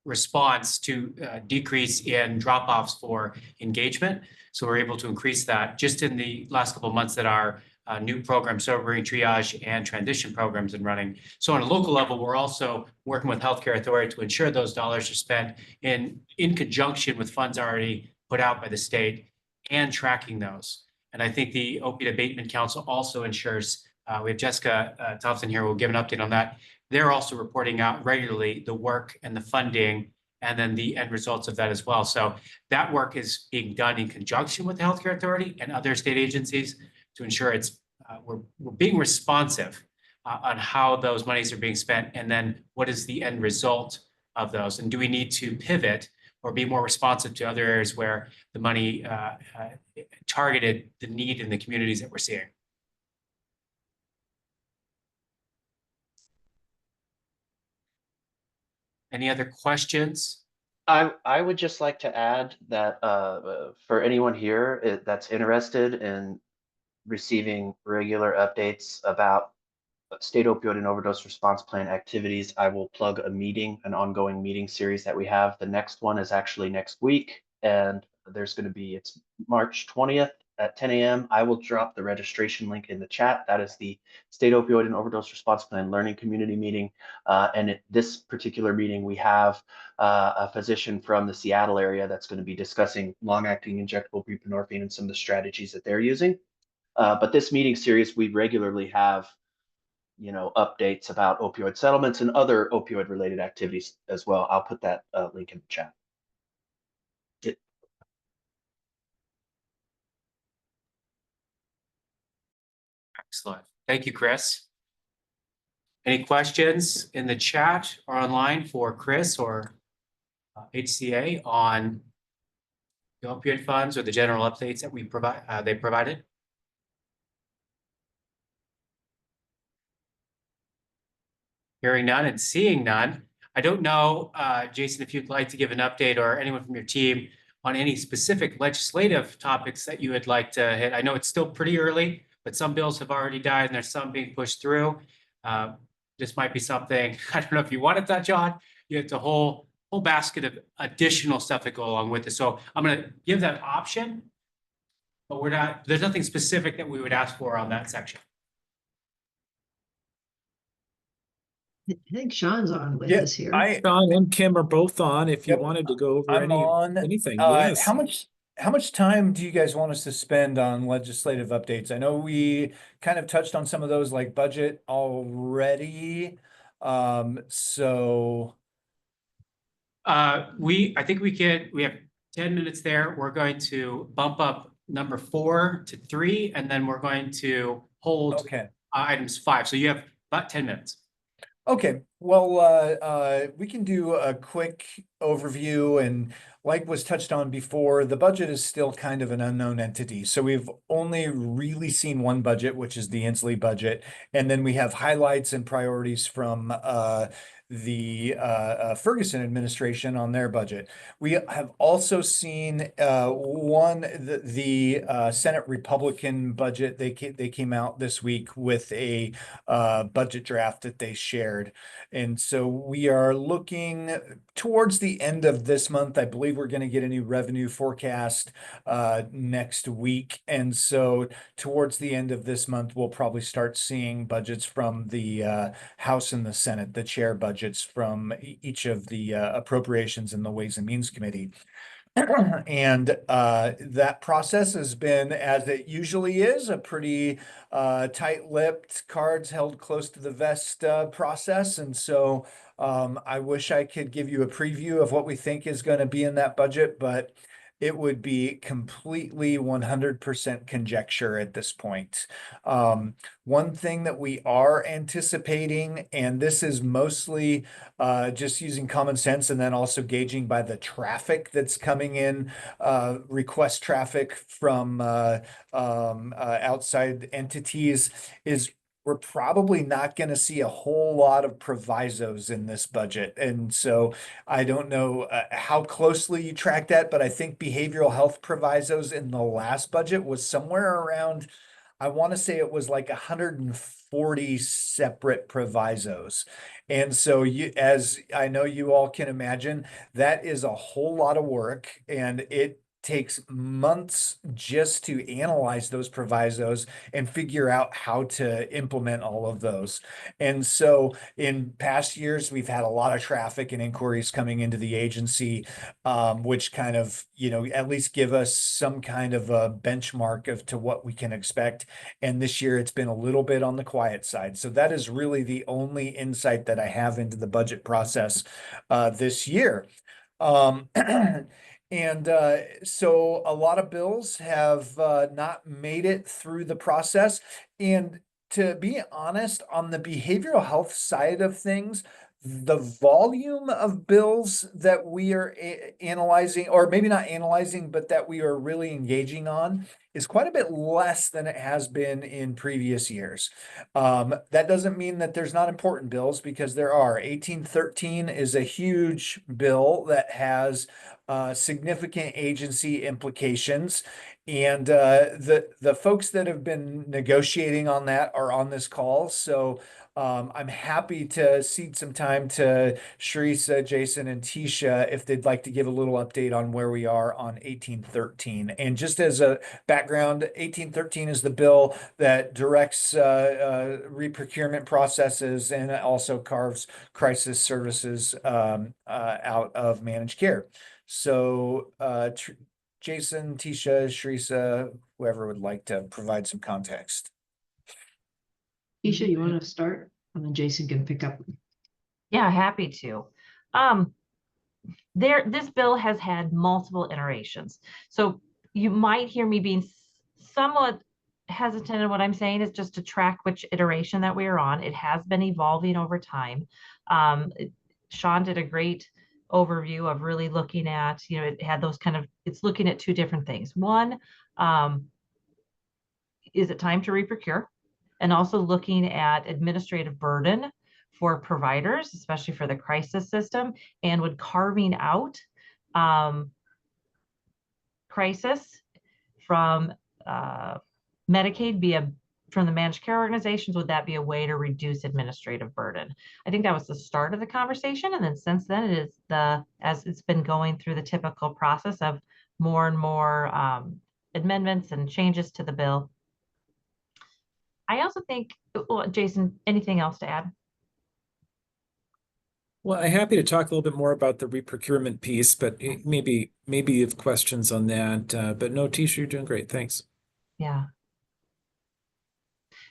response to decrease in drop-offs for engagement. So we're able to increase that just in the last couple of months that our new program, sobering, triage, and transition programs are running. So on a local level, we're also working with healthcare authority to ensure those dollars are spent in conjunction with funds already put out by the state and tracking those. And I think the Opioid Abatement Council also ensures, we have Jessica Thompson here who will give an update on that. They're also reporting out regularly the work and the funding and then the end results of that as well. So that work is being done in conjunction with the healthcare authority and other state agencies to ensure it's we're being responsive on how those monies are being spent and then what is the end result of those. And do we need to pivot or be more responsive to other areas where the money targeted the need in the communities that we're seeing? Any other questions? I would just like to add that for anyone here that's interested in receiving regular updates about state opioid and overdose response plan activities, I will plug a meeting, an ongoing meeting series that we have. The next one is actually next week, and there's going to be, it's March 20th at 10 a.m. I will drop the registration link in the chat. That is the State Opioid and Overdose Response Plan Learning Community Meeting. And at this particular meeting, we have a physician from the Seattle area that's going to be discussing long-acting injectable buprenorphine and some of the strategies that they're using. But this meeting series, we regularly have, updates about opioid settlements and other opioid related activities as well. I'll put that link in the chat. Excellent. Thank you, Chris. Any questions in the chat or online for Chris or HCA on the opioid funds or the general updates that we provide? They provided. Hearing none and seeing none. I don't know, Jason, if you'd like to give an update or anyone from your team on any specific legislative topics that you would like to hit. I know it's still pretty early, but some bills have already died and there's some being pushed through. This might be something, I don't know if you want to touch on. You have the whole basket of additional stuff that go along with it. So I'm going to give that option, but there's nothing specific that we would ask for on that section. I think Sean's on with us here. Sean and Kim are both on if you Yep, wanted to go over I'm on. anything. How Yes. much how much time do you guys want us to spend on legislative updates? I know we kind of touched on some of those like budget already. So I think we have 10 minutes there. We're going to bump up number 4 to 3, and then we're going to hold okay. items 5. So you have about 10 minutes. Okay, well, we can do a quick overview, and like was touched on before, the budget is still kind of an unknown entity. So we've only really seen one budget, which is the Inslee budget, and then we have highlights and priorities from the Ferguson administration on their budget. We have also seen the Senate Republican budget. They came out this week with a budget draft that they shared. And so we are looking towards the end of this month. I believe we're going to get a new revenue forecast next week. And so towards the end of this month, we'll probably start seeing budgets from the House and the Senate, the chair budgets from each of the appropriations in the Ways and Means Committee. And that process has been, as it usually is, a pretty tight-lipped, cards held close to the vest process. And so I wish I could give you a preview of what we think is going to be in that budget, but it would be completely 100% conjecture at this point. One thing that we are anticipating, and this is mostly just using common sense and then also gauging by the traffic that's coming in, request traffic from outside entities, is we're probably not going to see a whole lot of provisos in this budget. And so I don't know how closely you track that, but I think behavioral health provisos in the last budget was somewhere around, I want to say it was like 140 separate provisos. And so as I know you all can imagine, that is a whole lot of work, and it takes months just to analyze those provisos and figure out how to implement all of those. And so in past years, we've had a lot of traffic and inquiries coming into the agency, which kind of, at least give us some kind of a benchmark of to what we can expect. And this year it's been a little bit on the quiet side. So that is really the only insight that I have into the budget process this year. And so a lot of bills have not made it through the process. And to be honest, on the behavioral health side of things, the volume of bills that we are analyzing, or maybe not analyzing, but that we are really engaging on, is quite a bit less than it has been in previous years. That doesn't mean that there's not important bills, because there are. 1813 is a huge bill that has significant agency implications. And the folks that have been negotiating on that are on this call. So I'm happy to cede some time to Sharissa, Jason, and Tisha if they'd like to give a little update on where we are on 1813. And just as a background, 1813 is the bill that directs reprocurement processes and also carves crisis services out of managed care. So Jason, Tisha, Sharissa, whoever would like to provide some context. Tisha, you want to start? And then Jason can pick up. Yeah, happy to. This bill has had multiple iterations. So you might hear me being somewhat hesitant in what I'm saying is just to track which iteration that we are on. It has been evolving over time. Sean did a great overview of really looking at, it had those it's looking at two different things. One, is it time to reprocure? And also looking at administrative burden for providers, especially for the crisis system, and would carving out crisis from Medicaid from the managed care organizations, would that be a way to reduce administrative burden? I think that was the start of the conversation. And then since then, it is as it's been going through the typical process of more and more amendments and changes to the bill. I also think, well, Jason, anything else to add? Well, I'm happy to talk a little bit more about the reprocurement piece, but maybe you have questions on that. But no, Tisha, you're doing great. Thanks. Yeah.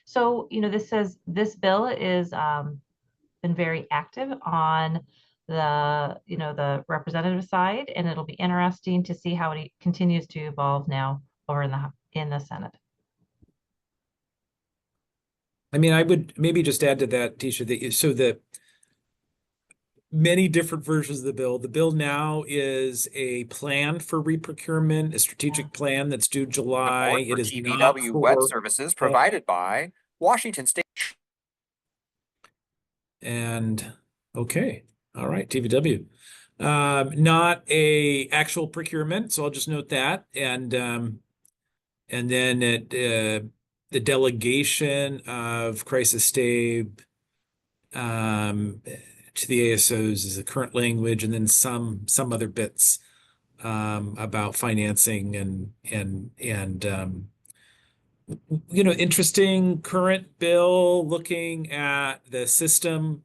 So, this says this bill is been very active on the representative side, and it'll be interesting to see how it continues to evolve now over in the Senate. I mean, I would maybe just add to that, Tisha, that many different versions of the bill. The bill now is a plan for reprocurement, a strategic plan that's due July. It is not TVW web for, services provided by Washington State. and okay, all right, TVW. Not a actual procurement, so I'll just note that. And then the delegation of crisis stab to the ASOs is the current language, and then some other bits about financing and interesting current bill looking at the system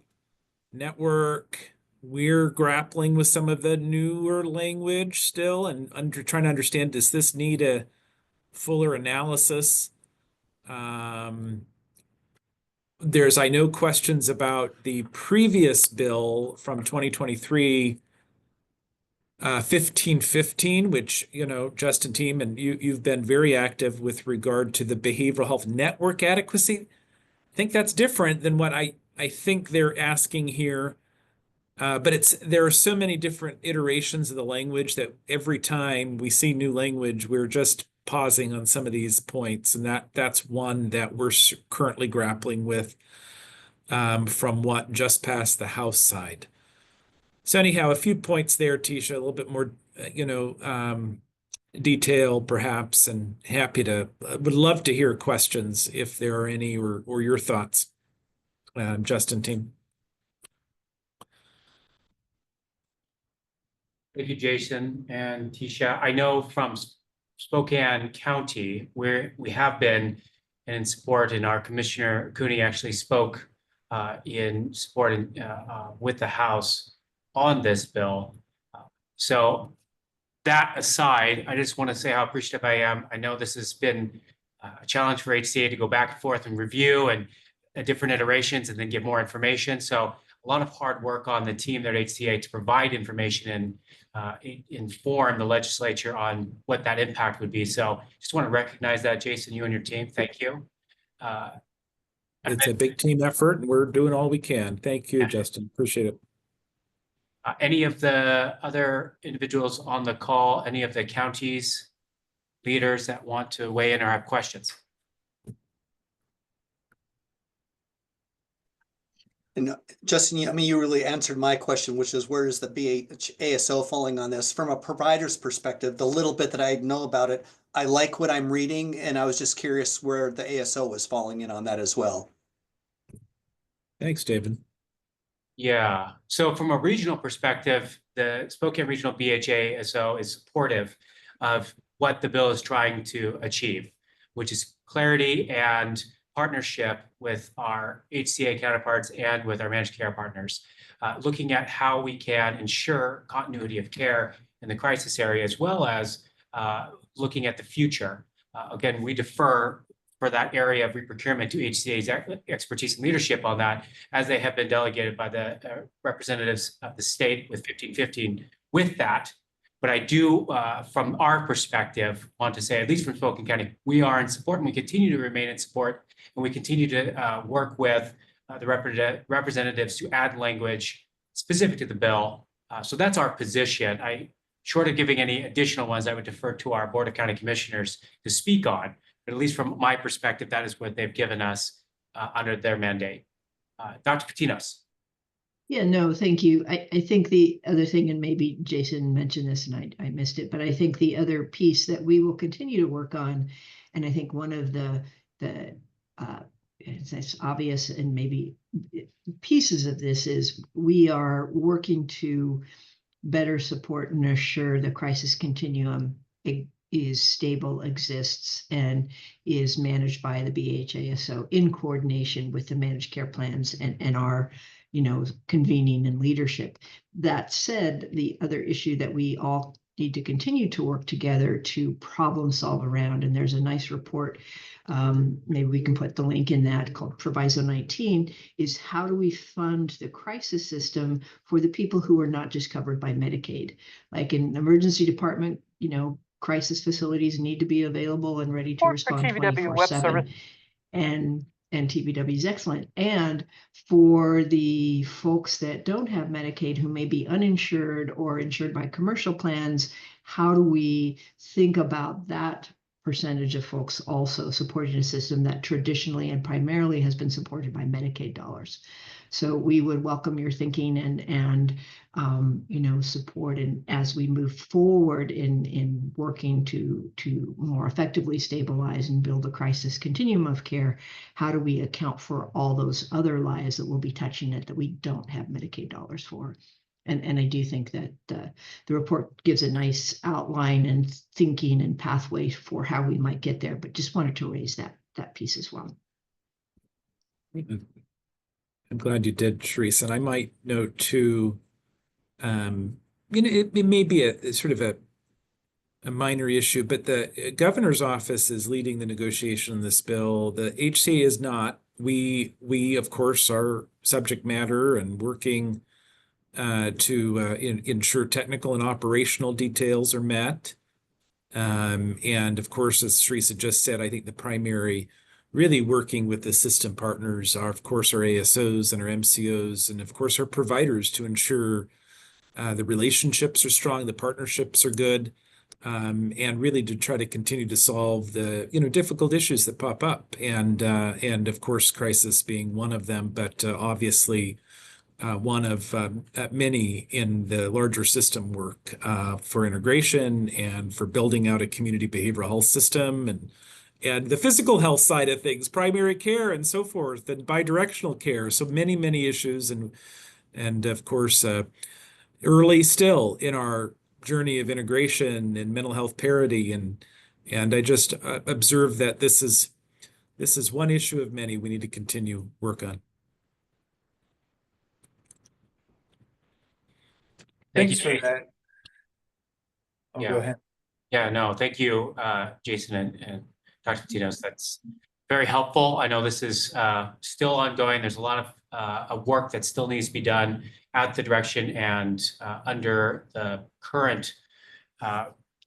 network. We're grappling with some of the newer language still and trying to understand, does this need a fuller analysis? There's, I know, questions about the previous bill from 2023, 1515, which, Justin, team, and you've been very active with regard to the behavioral health network adequacy. I think that's different than what I think they're asking here. But there are so many different iterations of the language that every time we see new language, we're just pausing on some of these points, and that's one that we're currently grappling with from what just passed the House side. So anyhow, a few points there, Tisha, a little bit more, detail perhaps, and would love to hear questions if there are any, or your thoughts, Justin, team. Thank you, Jason and Tisha. I know from Spokane County, where we have been in support, and our Commissioner Cooney actually spoke in support with the House on this bill. So that aside, I just want to say how appreciative I am. I know this has been a challenge for HCA to go back and forth and review and different iterations and then give more information. So a lot of hard work on the team there at HCA to provide information and inform the legislature on what that impact would be. So just want to recognize that, Jason, you and your team. Thank you. It's a big team effort, and we're doing all we can. Thank you, Justin. Appreciate it. Any of the other individuals on the call, any of the counties leaders that want to weigh in or have questions? And Justin, you really answered my question, which is where is the ASO falling on this? From a provider's perspective, the little bit that I know about it, I like what I'm reading, and I was just curious where the ASO was falling in on that as well. Thanks, David. Yeah, so from a regional perspective, the Spokane Regional BHA-ASO is supportive of what the bill is trying to achieve, which is clarity and partnership with our HCA counterparts and with our managed care partners, looking at how we can ensure continuity of care in the crisis area, as well as looking at the future. Again, we defer for that area of reprocurement to HCA's expertise and leadership on that, as they have been delegated by the representatives of the state with 1515 with that. But I do, from our perspective, want to say, at least from Spokane County, we are in support, and we continue to remain in support, and we continue to work with the representatives to add language specific to the bill. So that's our position. Short of giving any additional ones, I would defer to our Board of County Commissioners to speak on. But at least from my perspective, that is what they've given us under their mandate. Dr. Patinos. Yeah, no, thank you. I think the other thing, and maybe Jason mentioned this and I missed it, but I think the other piece that we will continue to work on, and I think one of the it's obvious and maybe pieces of this is we are working to better support and assure the crisis continuum is stable, exists, and is managed by the BHA. So in coordination with the managed care plans and our convening and leadership. That said, the other issue that we all need to continue to work together to problem solve around, and there's a nice report, maybe we can put the link in that, called Proviso 19, is how do we fund the crisis system for the people who are not just covered by Medicaid? Like in emergency department, crisis facilities need to be available and ready to respond 24/7. And TBW is excellent. And for the folks that don't have Medicaid, who may be uninsured or insured by commercial plans, how do we think about that percentage of folks also supporting a system that traditionally and primarily has been supported by Medicaid dollars? So we would welcome your thinking and support, and as we move forward in working to more effectively stabilize and build a crisis continuum of care, how do we account for all those other lives that will be touching it that we don't have Medicaid dollars for? And I do think that the report gives a nice outline and thinking and pathway for how we might get there, but just wanted to raise that piece as well. I'm glad you did, Sharice. And I might note too, it may be a sort of a minor issue, but the governor's office is leading the negotiation on this bill. The HCA is not. We of course are subject matter and working to ensure technical and operational details are met. And of course, as Teresa just said, I think the primary really working with the system partners are, of course, our ASOs and our MCOs, and of course, our providers to ensure the relationships are strong, the partnerships are good, and really to try to continue to solve the difficult issues that pop up, and of course, crisis being one of them, but obviously one of many in the larger system work for integration and for building out a community behavioral health system and the physical health side of things, primary care and so forth, and bidirectional care. So many issues, and of course, early still in our journey of integration and mental health parity, and I just observe that this is one issue of many we need to continue work on. Thank you, Thanks for that. Oh, Yeah. go ahead. Yeah, no, thank you, Jason and Dr. Tinos. That's very helpful. I know this is still ongoing. There's a lot of work that still needs to be done at the direction and under the current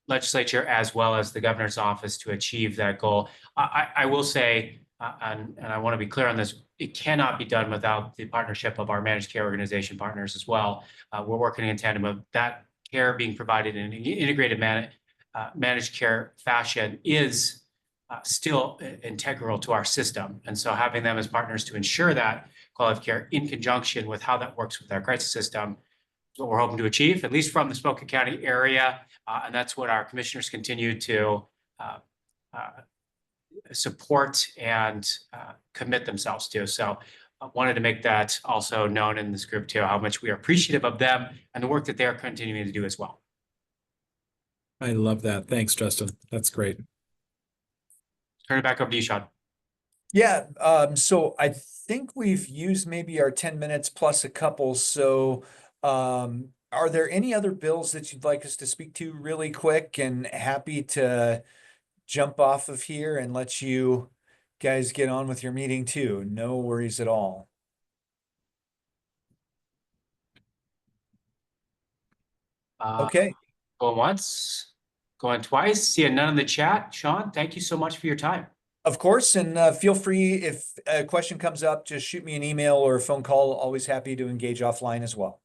legislature, as well as the governor's office, to achieve that goal. I will say, and I want to be clear on this, it cannot be done without the partnership of our managed care organization partners as well. We're working in tandem of that care being provided in an integrated managed care fashion is still integral to our system. And so having them as partners to ensure that quality of care in conjunction with how that works with our crisis system is what we're hoping to achieve, at least from the Spokane County area. And that's what our commissioners continue to support and commit themselves to. So I wanted to make that also known in this group too, how much we are appreciative of them and the work that they are continuing to do as well. I love that. Thanks, Justin. That's great. Turn it back over to you, Sean. Yeah, so I think we've used maybe our 10 minutes plus a couple. So are there any other bills that you'd like us to speak to really quick? And happy to jump off of here and let you guys get on with your meeting too. No worries at all. Okay. Going once, going twice, seeing none in the chat. Sean, thank you so much for your time. Of course, and feel free, if a question comes up, just shoot me an email or a phone call. Always happy to engage offline as well.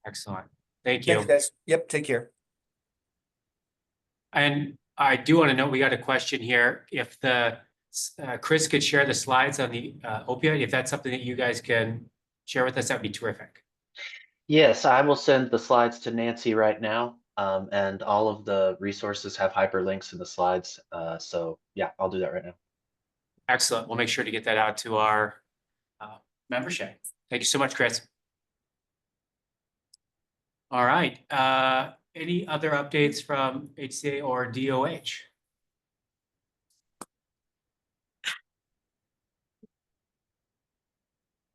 Excellent. Thank you. Thanks, guys. Yep, take care. And I do want to note, we got a question here. If the Chris could share the slides on the opioid, if that's something that you guys can share with us, that'd be terrific. Yes, I will send the slides to Nancy right now. And all of the resources have hyperlinks in the slides. So yeah, I'll do that right now. Excellent. We'll make sure to get that out to our membership. Thank you so much, Chris. All right. Any other updates from HCA or DOH?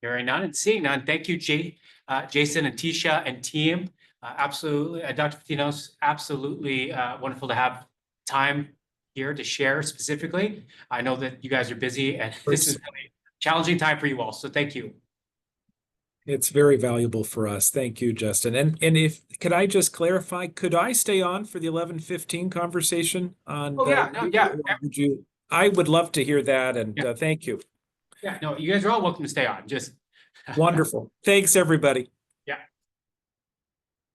Hearing none and seeing none. Thank you, Jason and Tisha and team. Absolutely, Dr. Patinos, absolutely wonderful to have time here to share specifically. I know that you guys are busy and this is really a challenging time for you all. So thank you. It's very valuable for us. Thank you, Justin. And could I just clarify, could I stay on for the 11:15 conversation on? Oh, yeah, no, yeah. Would you? I would love to hear that, and thank you. Yeah, no, you guys are all welcome to stay on. Just wonderful. Thanks, everybody. Yeah.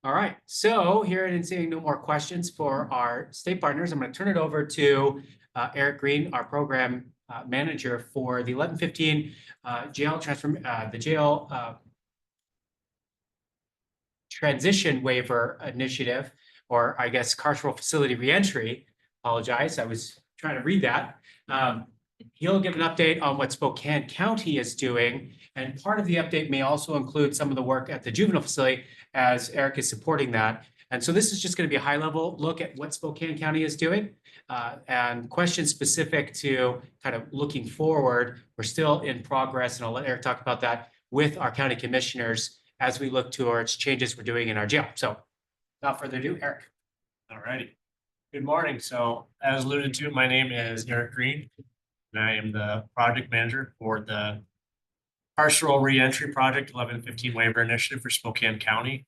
All right. So hearing and seeing no more questions for our state partners, I'm going to turn it over to Eric Green, our program manager for the 11:15 jail transition waiver initiative, or I guess carceral facility reentry. Apologize, I was trying to read that. He'll give an update on what Spokane County is doing, and part of the update may also include some of the work at the juvenile facility as Eric is supporting that. And so this is just going to be a high-level look at what Spokane County is doing and questions specific to kind of looking forward. We're still in progress, and I'll let Eric talk about that with our county commissioners as we look towards changes we're doing in our jail. So without further ado, Eric. All righty. Good morning. So as alluded to, my name is Eric Green, and I am the project manager for the Carceral Reentry Project 1115 Waiver Initiative for Spokane County.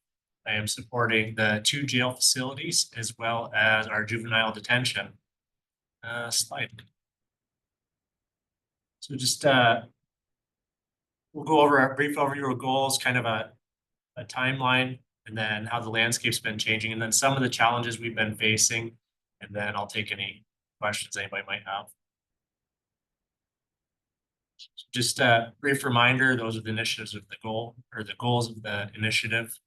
I am supporting the 2 jail facilities as well as our juvenile detention. Slide. So just we'll go over a brief overview of goals, kind of a timeline, and then how the landscape's been changing, and then some of the challenges we've been facing, and then I'll take any questions anybody might have. Just a brief reminder, those are the initiatives of the goal, or the goals of the initiative,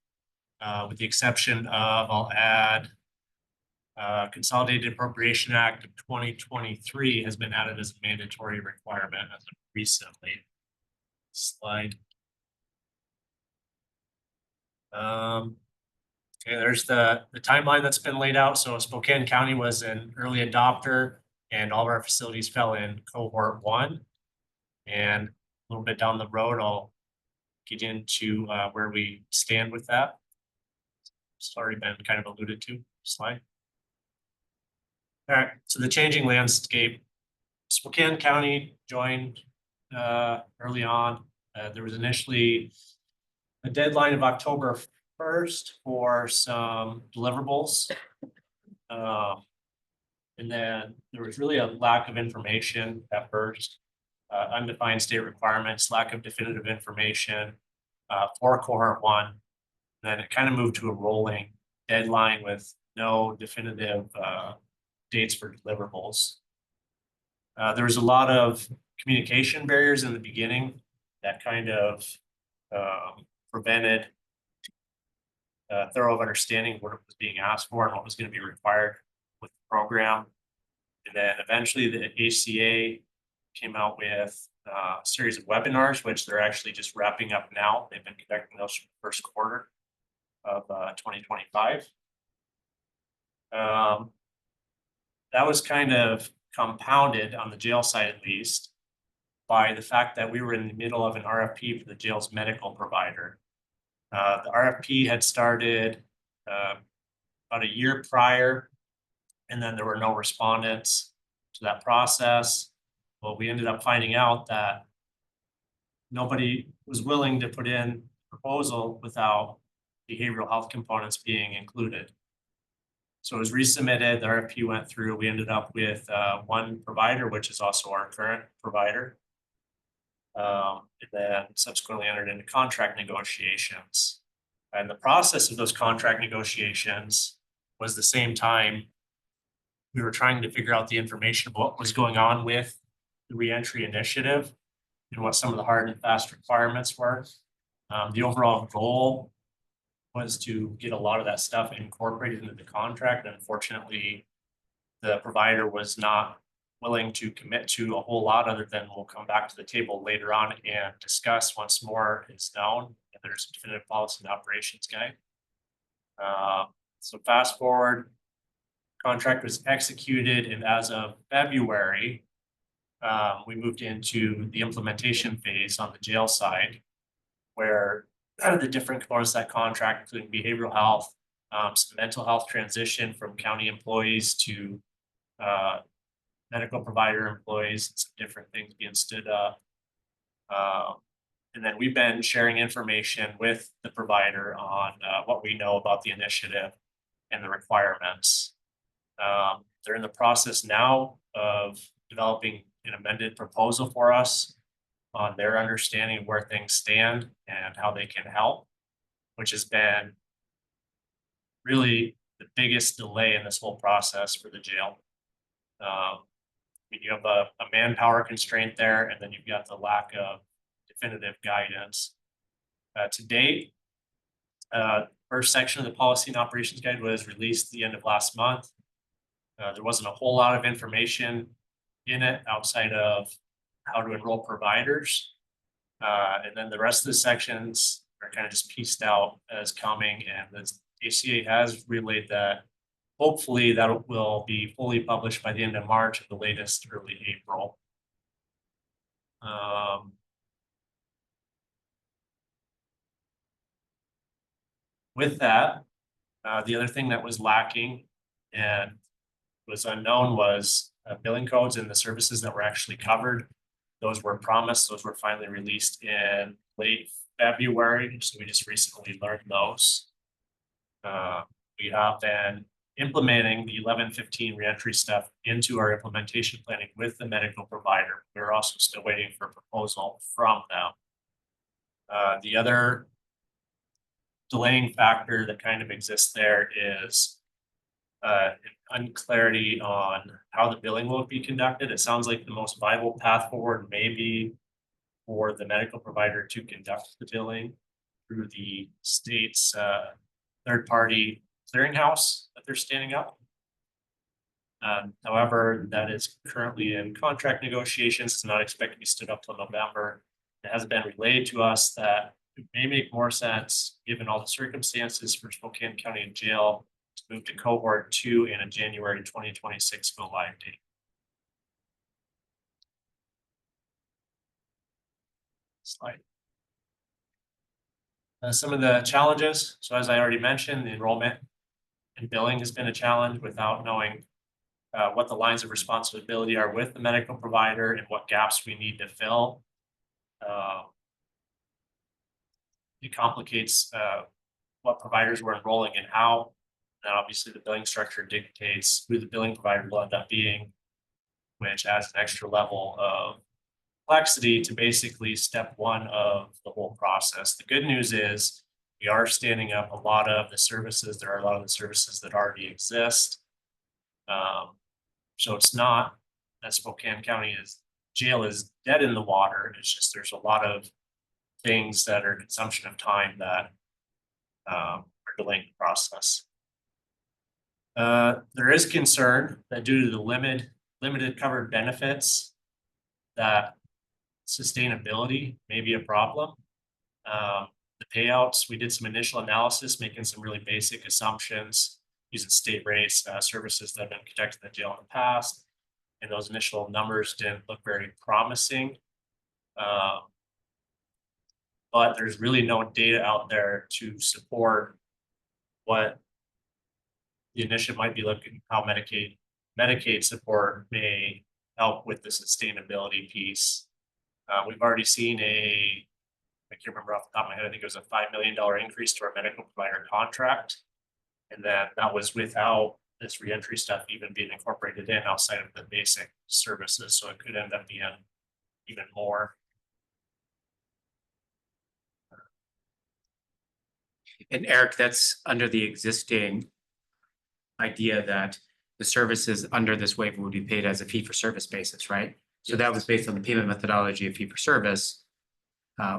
with the exception of, I'll add, Consolidated Appropriation Act of 2023 has been added as a mandatory requirement as of recently. Slide. Okay, there's the timeline that's been laid out. So Spokane County was an early adopter, and all of our facilities fell in cohort 1. And a little bit down the road, I'll get into where we stand with that. It's already been kind of alluded to. Slide. All right, so the changing landscape. Spokane County joined early on. There was initially a deadline of October 1st for some deliverables. And then there was really a lack of information at first, undefined state requirements, lack of definitive information for cohort 1. Then it kind of moved to a rolling deadline with no definitive dates for deliverables. There was a lot of communication barriers in the beginning that kind of prevented thorough understanding of what was being asked for and what was going to be required with the program. And then eventually the ACA came out with a series of webinars, which they're actually just wrapping up now. They've been conducting those for the first quarter of 2025. That was kind of compounded on the jail side, at least, by the fact that we were in the middle of an RFP for the jail's medical provider. The RFP had started about a year prior, and then there were no respondents to that process. Well, we ended up finding out that nobody was willing to put in a proposal without behavioral health components being included. So it was resubmitted, the RFP went through, we ended up with one provider, which is also our current provider. And then subsequently entered into contract negotiations. And the process of those contract negotiations was the same time we were trying to figure out the information of what was going on with the reentry initiative and what some of the hard and fast requirements were. The overall goal was to get a lot of that stuff incorporated into the contract. And unfortunately, the provider was not willing to commit to a whole lot other than we'll come back to the table later on and discuss once more is known and there's a definitive policy and operations guide. So fast forward, contract was executed, and as of February, we moved into the implementation phase on the jail side. where kind of the different components of that contract, including behavioral health, some mental health transition from county employees to medical provider employees, and some different things being stood up. And then we've been sharing information with the provider on what we know about the initiative and the requirements. They're in the process now of developing an amended proposal for us on their understanding of where things stand and how they can help, which has been really the biggest delay in this whole process for the jail. I mean, you have a manpower constraint there, and then you've got the lack of definitive guidance. To date, first section of the policy and operations guide was released the end of last month. There wasn't a whole lot of information in it outside of how to enroll providers. And then the rest of the sections are kind of just pieced out as coming, and the ACA has relayed that hopefully that will be fully published by the end of March at the latest early April. With that, the other thing that was lacking and was unknown was billing codes and the services that were actually covered. Those were promised. Those were finally released in late February. So we just recently learned those. We have been implementing the 1115 reentry stuff into our implementation planning with the medical provider. We're also still waiting for a proposal from them. The other delaying factor that kind of exists there is unclarity on how the billing will be conducted. It sounds like the most viable path forward may be for the medical provider to conduct the billing through the state's third-party clearinghouse that they're standing up. However, that is currently in contract negotiations. It's not expected to be stood up till November. It has been relayed to us that it may make more sense, given all the circumstances, for Spokane County Jail to move to cohort 2 in a January 2026 go live date. Slide. Some of the challenges. So as I already mentioned, the enrollment and billing has been a challenge without knowing what the lines of responsibility are with the medical provider and what gaps we need to fill. It complicates what providers we're enrolling and how. And obviously the billing structure dictates who the billing provider will end up being, which adds an extra level of complexity to basically step one of the whole process. The good news is we are standing up a lot of the services. There are a lot of the services that already exist. So it's not that Spokane County jail is dead in the water. It's just there's a lot of things that are consumption of time that are delaying the process. There is concern that due to the limited covered benefits, that sustainability may be a problem. The payouts, we did some initial analysis, making some really basic assumptions using state rates, services that have been conducted in the jail in the past. And those initial numbers didn't look very promising. But there's really no data out there to support what the initiative might be looking, how Medicaid support may help with the sustainability piece. We've already seen I can't remember off the top of my head, I think it was a $5 million increase to our medical provider contract. And then that was without this reentry stuff even being incorporated in outside of the basic services. So it could end up being even more. And Eric, that's under the existing idea that the services under this waiver would be paid as a fee-for-service basis, right? So that was based on the payment methodology of fee-for-service,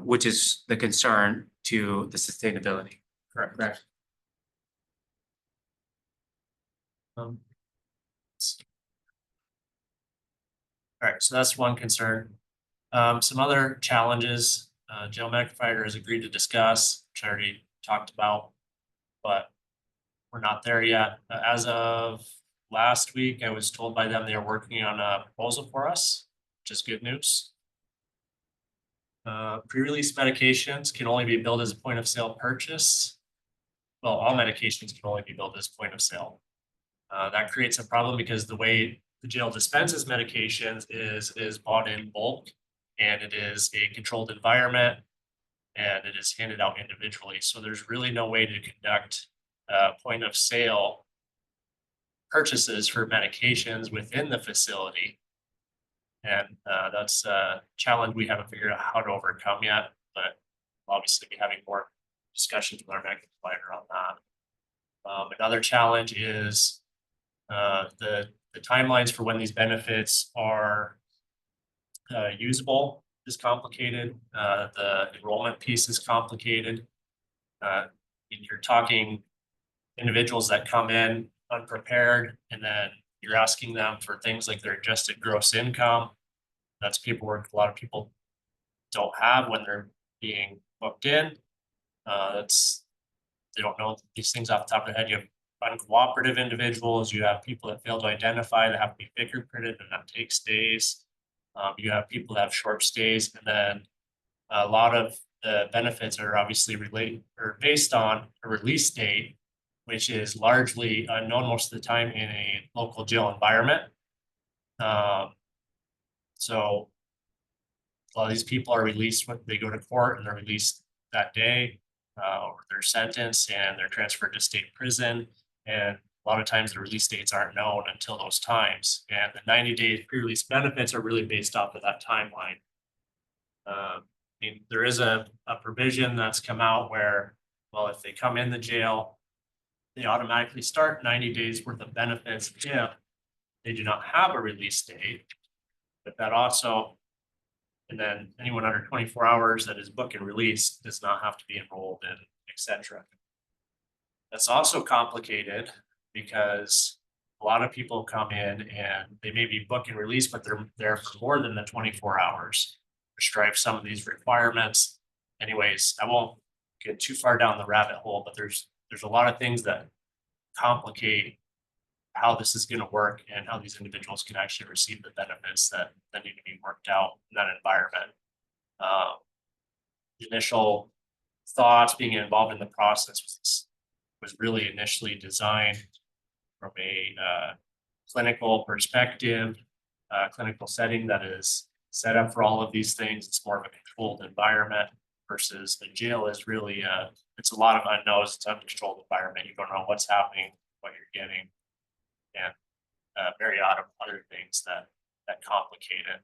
which is the concern to the sustainability. Correct. All right, so that's one concern. Some other challenges, jail medical provider has agreed to discuss, which I already talked about, but we're not there yet. As of last week, I was told by them they are working on a proposal for us, which is good news. Pre-release medications can only be billed as a point of sale purchase. Well, all medications can only be billed as point of sale. That creates a problem because the way the jail dispenses medications is bought in bulk, and it is a controlled environment, and it is handed out individually. So there's really no way to conduct point of sale purchases for medications within the facility. And that's a challenge we haven't figured out how to overcome yet, but obviously be having more discussions with our medical provider on that. Another challenge is the timelines for when these benefits are usable is complicated. The enrollment piece is complicated. You're talking individuals that come in unprepared, and then you're asking them for things like their adjusted gross income. That's paperwork a lot of people don't have when they're being booked in. They don't know these things off the top of their head. You have uncooperative individuals, you have people that fail to identify that have to be fingerprinted, and that takes days. You have people that have short stays, and then a lot of the benefits are obviously related or based on a release date, which is largely unknown most of the time in a local jail environment. So a lot of these people are released when they go to court, and they're released that day, or they're sentenced and they're transferred to state prison. And a lot of times the release dates aren't known until those times. And the 90-day pre-release benefits are really based off of that timeline. I mean, there is a provision that's come out where, well, if they come in the jail, they automatically start 90 days worth of benefits if they do not have a release date. But that also, and then anyone under 24 hours that is book and release does not have to be enrolled in, etc. That's also complicated because a lot of people come in and they may be book and release, but they're there for more than the 24 hours. Strive some of these requirements. Anyways, I won't get too far down the rabbit hole, but there's a lot of things that complicate how this is going to work and how these individuals can actually receive the benefits that need to be worked out in that environment. The initial thoughts being involved in the process was really initially designed from a clinical perspective, clinical setting that is set up for all of these things. It's more of a controlled environment versus the jail is really it's a lot of unknowns. It's an uncontrolled environment. You don't know what's happening, what you're getting, and very lot of other things that complicate it.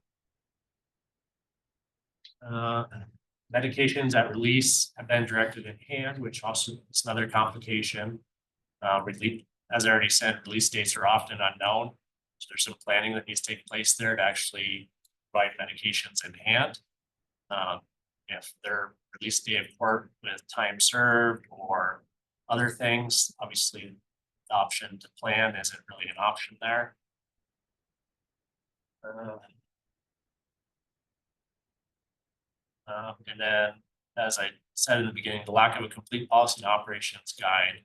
Medications at release have been directed in hand, which also is another complication. As I already said, release dates are often unknown. So there's some planning that needs to take place there to actually provide medications in hand. If they're release day of court with time served or other things, obviously the option to plan isn't really an option there. And then, as I said in the beginning, the lack of a complete policy and operations guide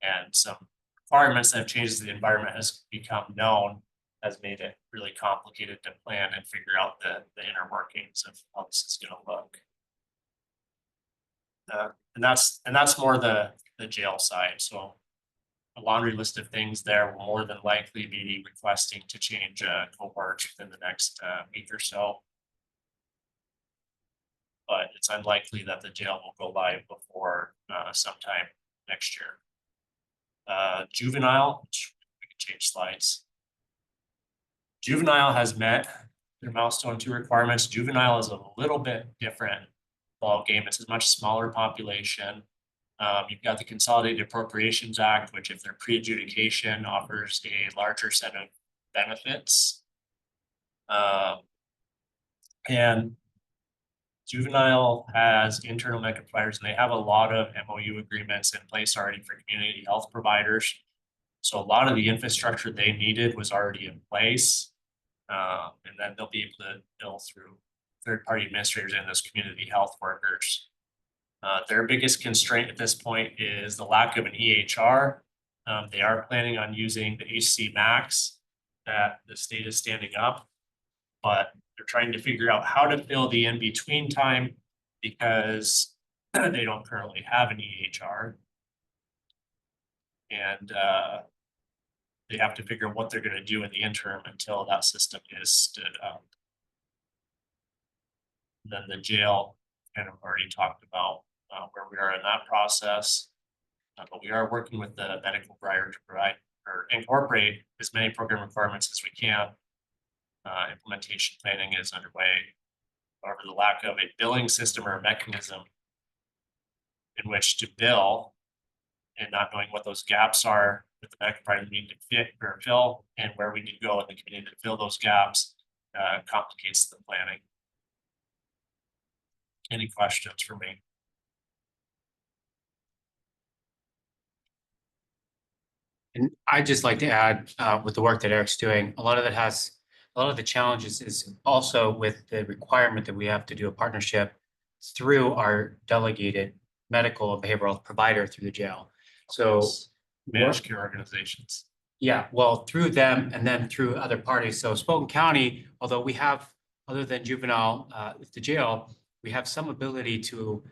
and some requirements that have changed as the environment has become known has made it really complicated to plan and figure out the inner workings of how this is going to look. And that's more the jail side. So a laundry list of things there will more than likely be requesting to change cohorts within the next week or so. But it's unlikely that the jail will go live before sometime next year. Juvenile, which we can change slides. Juvenile has met their milestone 2 requirements. Juvenile is a little bit different ball game. It's a much smaller population. You've got the Consolidated Appropriations Act, which if they're pre-adjudication offers a larger set of benefits. And Juvenile has internal medical providers, and they have a lot of MOU agreements in place already for community health providers. So a lot of the infrastructure they needed was already in place. And then they'll be able to bill through third-party administrators and those community health workers. Their biggest constraint at this point is the lack of an EHR. They are planning on using the HC Max that the state is standing up, but They're trying to figure out how to fill the in-between time because they don't currently have an EHR. And they have to figure out what they're going to do in the interim until that system is stood up. Then the jail kind of already talked about where we are in that process. But we are working with the medical provider to provide or incorporate as many program requirements as we can. Implementation planning is underway. However, the lack of a billing system or a mechanism in which to bill and not knowing what those gaps are that the medical provider need to fit or fill and where we need to go in the community to fill those gaps complicates the planning. Any questions for me? And I'd just like to add, with the work that Eric's doing, a lot of the challenges is also with the requirement that we have to do a partnership through our delegated medical and behavioral health provider through the jail. So Managed care organizations. yeah, well, through them and then through other parties. So Spokane County, although we have, other than juvenile, the jail, we have some ability to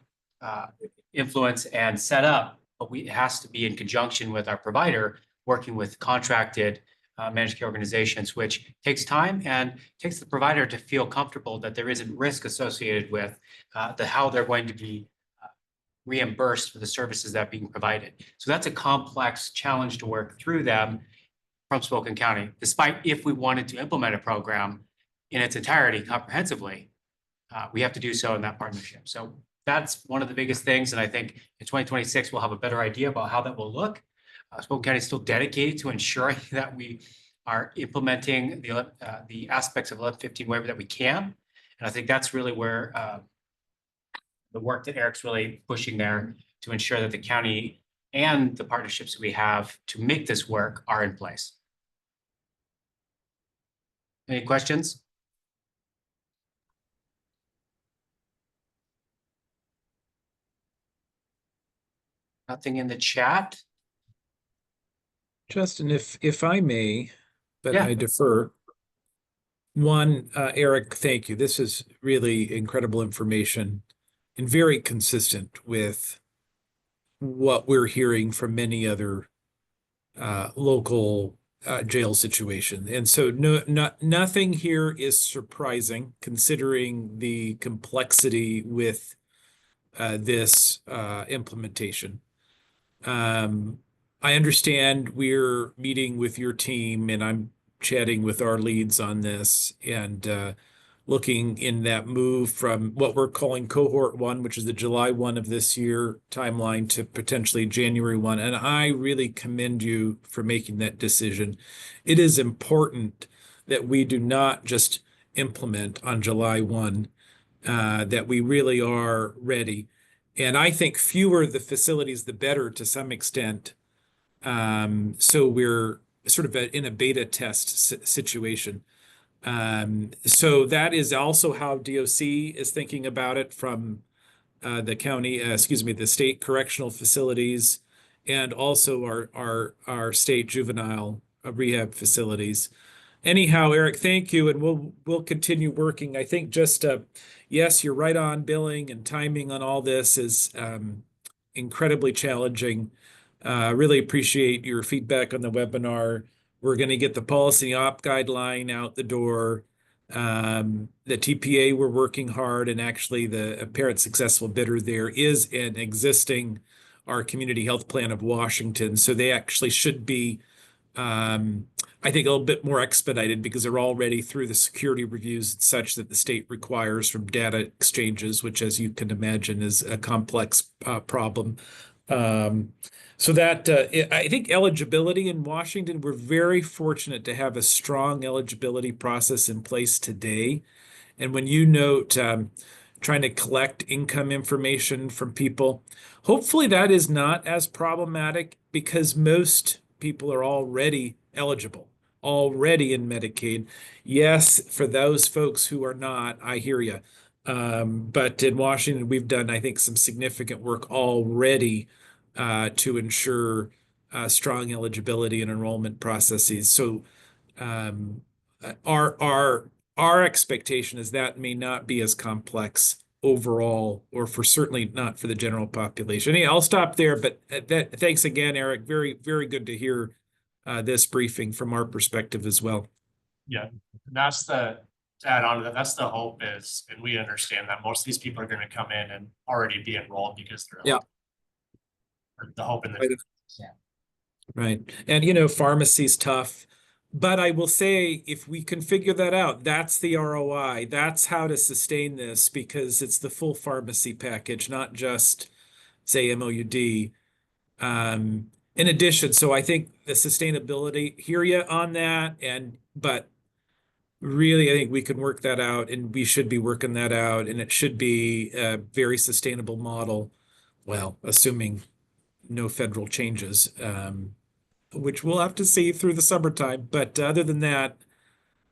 influence and set up, but it has to be in conjunction with our provider, working with contracted managed care organizations, which takes time and takes the provider to feel comfortable that there isn't risk associated with how they're going to be reimbursed for the services that are being provided. So that's a complex challenge to work through them from Spokane County, despite if we wanted to implement a program in its entirety comprehensively, we have to do so in that partnership. So that's one of the biggest things. And I think in 2026, we'll have a better idea about how that will look. Spokane County is still dedicated to ensuring that we are implementing the aspects of 1115 waiver that we can. And I think that's really where the work that Eric's really pushing there to ensure that the county and the partnerships we have to make this work are in place. Any questions? Nothing in the chat? Justin, if I may, but Yeah. I defer. One, Eric, thank you. This is really incredible information and very consistent with what we're hearing from many other local jail situations. And so nothing here is surprising considering the complexity with this implementation. I understand we're meeting with your team and I'm chatting with our leads on this and looking in that move from what we're calling cohort 1, which is the July 1 of this year timeline, to potentially January 1. And I really commend you for making that decision. It is important that we do not just implement on July 1, that we really are ready. And I think fewer the facilities, the better to some extent. So we're sort of in a beta test situation. So that is also how DOC is thinking about it from the county, the state correctional facilities, and also our state juvenile rehab facilities. Anyhow, Eric, thank you, and we'll continue working. I think just yes, you're right on billing and timing on all this is incredibly challenging. Really appreciate your feedback on the webinar. We're going to get the policy op guideline out the door. The TPA, we're working hard, and actually the apparent successful bidder there is an existing our Community Health Plan of Washington. So they actually should be I think a little bit more expedited because they're already through the security reviews such that the state requires from data exchanges, which, as you can imagine, is a complex problem. So that I think eligibility in Washington, we're very fortunate to have a strong eligibility process in place today. And when you note trying to collect income information from people, hopefully that is not as problematic because most people are already eligible, already in Medicaid. Yes, for those folks who are not, I hear you. But in Washington, we've done, I think, some significant work already to ensure strong eligibility and enrollment processes. So our our expectation is that may not be as complex overall, or for certainly not for the general population. Anyway, I'll stop there, but thanks again, Eric. Very, very good to hear this briefing from our perspective as well. Yeah, that's to add on to that, that's the hope is, and we understand that most of these people are going to come in and already be enrolled because they're the hope in the Right. Right. And pharmacy's tough, but I will say if we can figure that out, that's the ROI. That's how to sustain this, because it's the full pharmacy package, not just say MOUD. In addition, so I think the sustainability, hear you on that, but really I think we can work that out, and we should be working that out, and it should be a very sustainable model. Well, assuming no federal changes, which we'll have to see through the summertime. But other than that,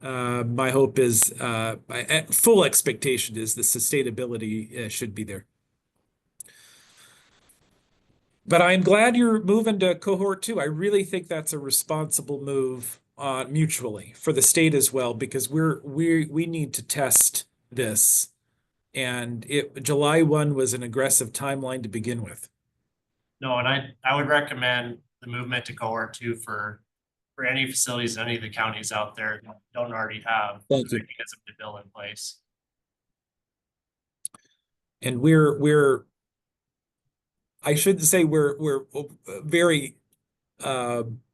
my hope is, my full expectation is the sustainability should be there. But I'm glad you're moving to cohort 2. I really think that's a responsible move mutually for the state as well, because we need to test this. And July 1 was an aggressive timeline to begin with. No, and I would recommend the movement to cohort 2 for any facilities in any of the counties out there that don't already have the mechanism to bill in place. And I shouldn't say we're very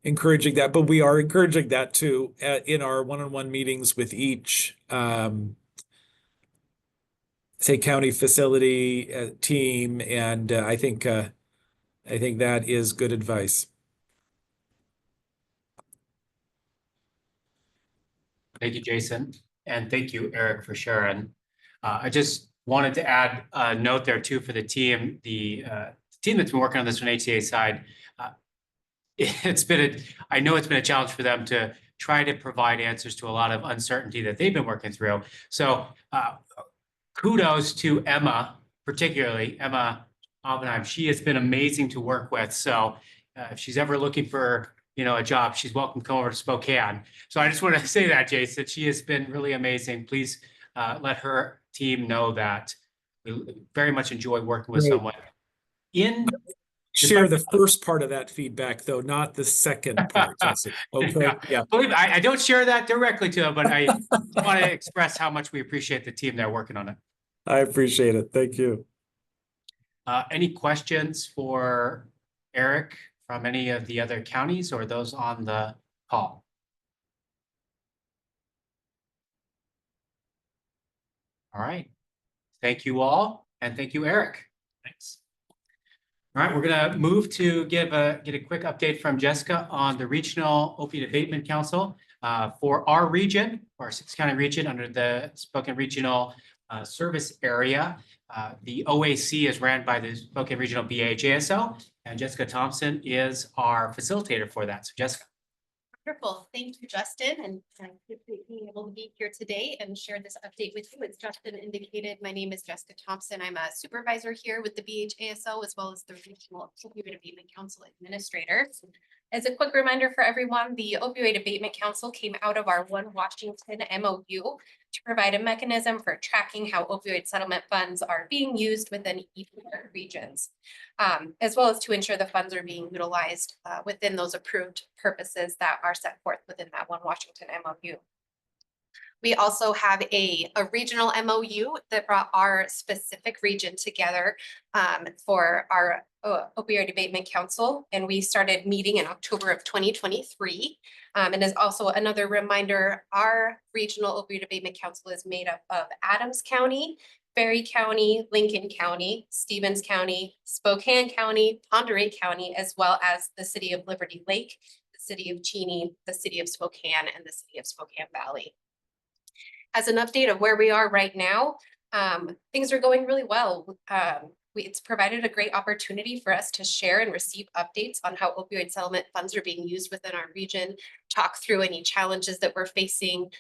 encouraging that, but we are encouraging that too in our one-on-one meetings with each say county facility team, and I think that is good advice. Thank you, Jason, and thank you, Eric, for sharing. I just wanted to add a note there too for the team. The team that's been working on this on HCA side, I know it's been a challenge for them to try to provide answers to a lot of uncertainty that they've been working through. So kudos to Emma, particularly Emma Oppenheim. She has been amazing to work with. So if she's ever looking for a job, she's welcome to come over to Spokane. So I just want to say that, Jason, she has been really amazing. Please let her team know that we very much enjoy working with someone. Share the first part of that feedback, though, not the second part, Jesse. Okay. Yeah. Believe me, I don't share that directly to them, but I want to express how much we appreciate the team that are working on it. I appreciate it. Thank you. Any questions for Eric from any of the other counties or those on the call? All right. Thank you all, and thank you, Eric. Thanks. All right, we're going to move to get a quick update from Jessica on the Regional Opioid Abatement Council for our region, our 6-county region under the Spokane Regional Service Area. The OAC is ran by the Spokane Regional BHASO, and Jessica Thompson is our facilitator for that. So Jessica. Wonderful. Thank you, Justin, and good being able to be here today and share this update with you. As Justin indicated, my name is Jessica Thompson. I'm a supervisor here with the BHASO as well as the Regional Opioid Abatement Council Administrator. As a quick reminder for everyone, the Opioid Abatement Council came out of our One Washington MOU to provide a mechanism for tracking how opioid settlement funds are being used within each of our regions, as well as to ensure the funds are being utilized within those approved purposes that are set forth within that One Washington MOU. We also have a regional MOU that brought our specific region together for our Opioid Abatement Council, and we started meeting in October of 2023. And as also another reminder, our Regional Opioid Abatement Council is made up of Adams County, Berry County, Lincoln County, Stevens County, Spokane County, Pend Oreille County, as well as the City of Liberty Lake, the City of Cheney, the City of Spokane, and the City of Spokane Valley. As an update of where we are right now, things are going really well. It's provided a great opportunity for us to share and receive updates on how opioid settlement funds are being used within our region, talk through any challenges that we're facing,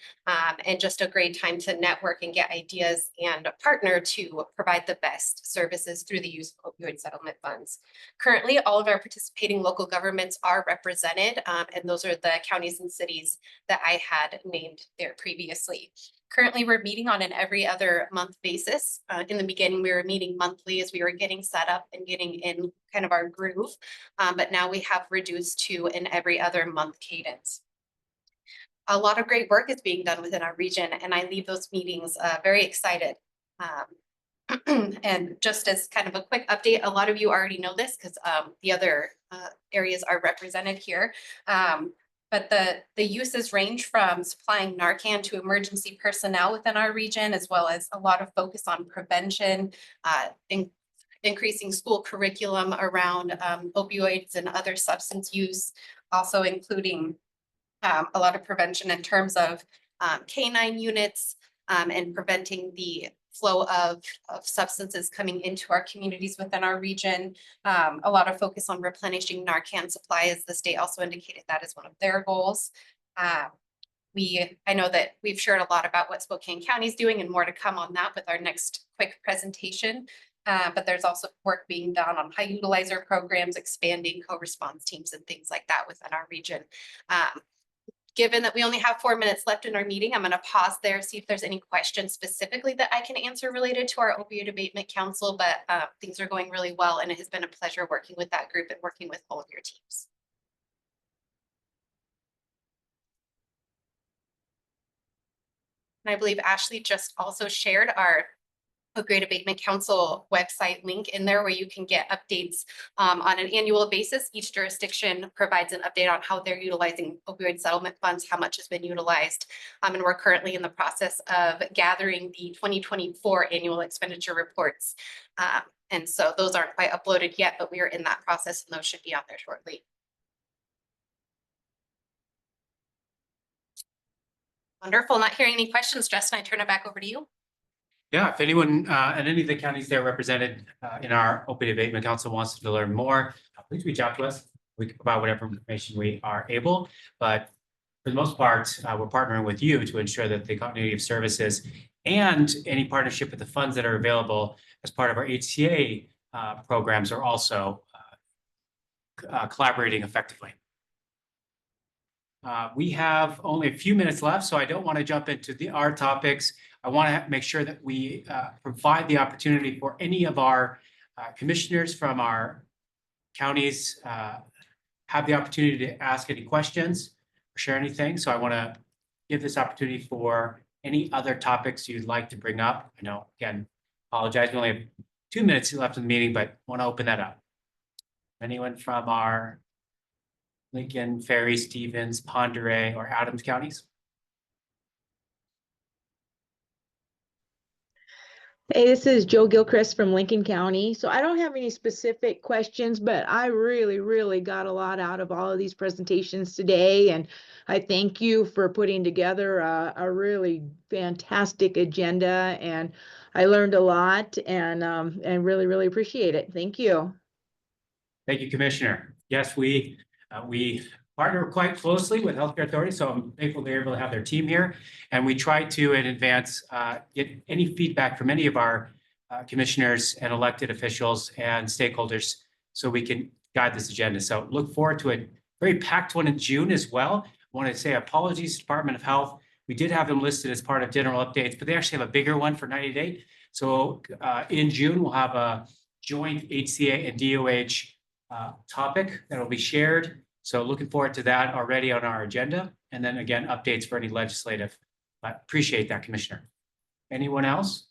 and just a great time to network and get ideas and partner to provide the best services through the use of opioid settlement funds. Currently, all of our participating local governments are represented, and those are the counties and cities that I had named there previously. Currently, we're meeting on an every other month basis. In the beginning, we were meeting monthly as we were getting set up and getting in kind of our groove. But now we have reduced to an every other month cadence. A lot of great work is being done within our region, and I leave those meetings very excited. And just as kind of a quick update, a lot of you already know this because the other areas are represented here. But the uses range from supplying Narcan to emergency personnel within our region, as well as a lot of focus on prevention, increasing school curriculum around opioids and other substance use, also including a lot of prevention in terms of canine units and preventing the flow of substances coming into our communities within our region. A lot of focus on replenishing Narcan supply, as the state also indicated that is one of their goals. I know that we've shared a lot about what Spokane County is doing and more to come on that with our next quick presentation. But there's also work being done on high utilizer programs, expanding co-response teams and things like that within our region. Given that we only have 4 minutes left in our meeting, I'm going to pause there, see if there's any questions specifically that I can answer related to our Opioid Abatement Council, but things are going really well, and it has been a pleasure working with that group and working with all of your teams. And I believe Ashley just also shared our Opioid Abatement Council website link in there where you can get updates on an annual basis. Each jurisdiction provides an update on how they're utilizing opioid settlement funds, how much has been utilized. And we're currently in the process of gathering the 2024 annual expenditure reports. And so those aren't quite uploaded yet, but we are in that process and those should be on there shortly. Wonderful. Not hearing any questions, Justin, I turn it back over to you. Yeah, if anyone in any of the counties there represented in our Opioid Abatement Council wants to learn more, please reach out to us. We can provide whatever information we are able, but for the most part, we're partnering with you to ensure that the continuity of services and any partnership with the funds that are available as part of our HCA programs are also collaborating effectively. We have only a few minutes left, so I don't want to jump into our topics. I want to make sure that we provide the opportunity for any of our commissioners from our counties have the opportunity to ask any questions or share anything. So I want to give this opportunity for any other topics you'd like to bring up. I know, again, apologize, we only have 2 minutes left in the meeting, but want to open that up. Anyone from our Lincoln, Ferry, Stevens, Ponderay, or Adams counties? Hey, this is Joe Gilchrist from Lincoln County. So I don't have any specific questions, but I really got a lot out of all of these presentations today. And I thank you for putting together a really fantastic agenda. And I learned a lot and really appreciate it. Thank you. Thank you, Commissioner. Yes, we partner quite closely with healthcare authorities, so I'm thankful they're able to have their team here. And we try to, in advance, get any feedback from any of our commissioners and elected officials and stakeholders so we can guide this agenda. So look forward to a very packed one in June as well. I want to say apologies to Department of Health. We did have them listed as part of general updates, but they actually have a bigger one for 90-day. So in June, we'll have a joint HCA and DOH topic that will be shared. So looking forward to that already on our agenda. And then again, updates for any legislative. But appreciate that, Commissioner. Anyone else?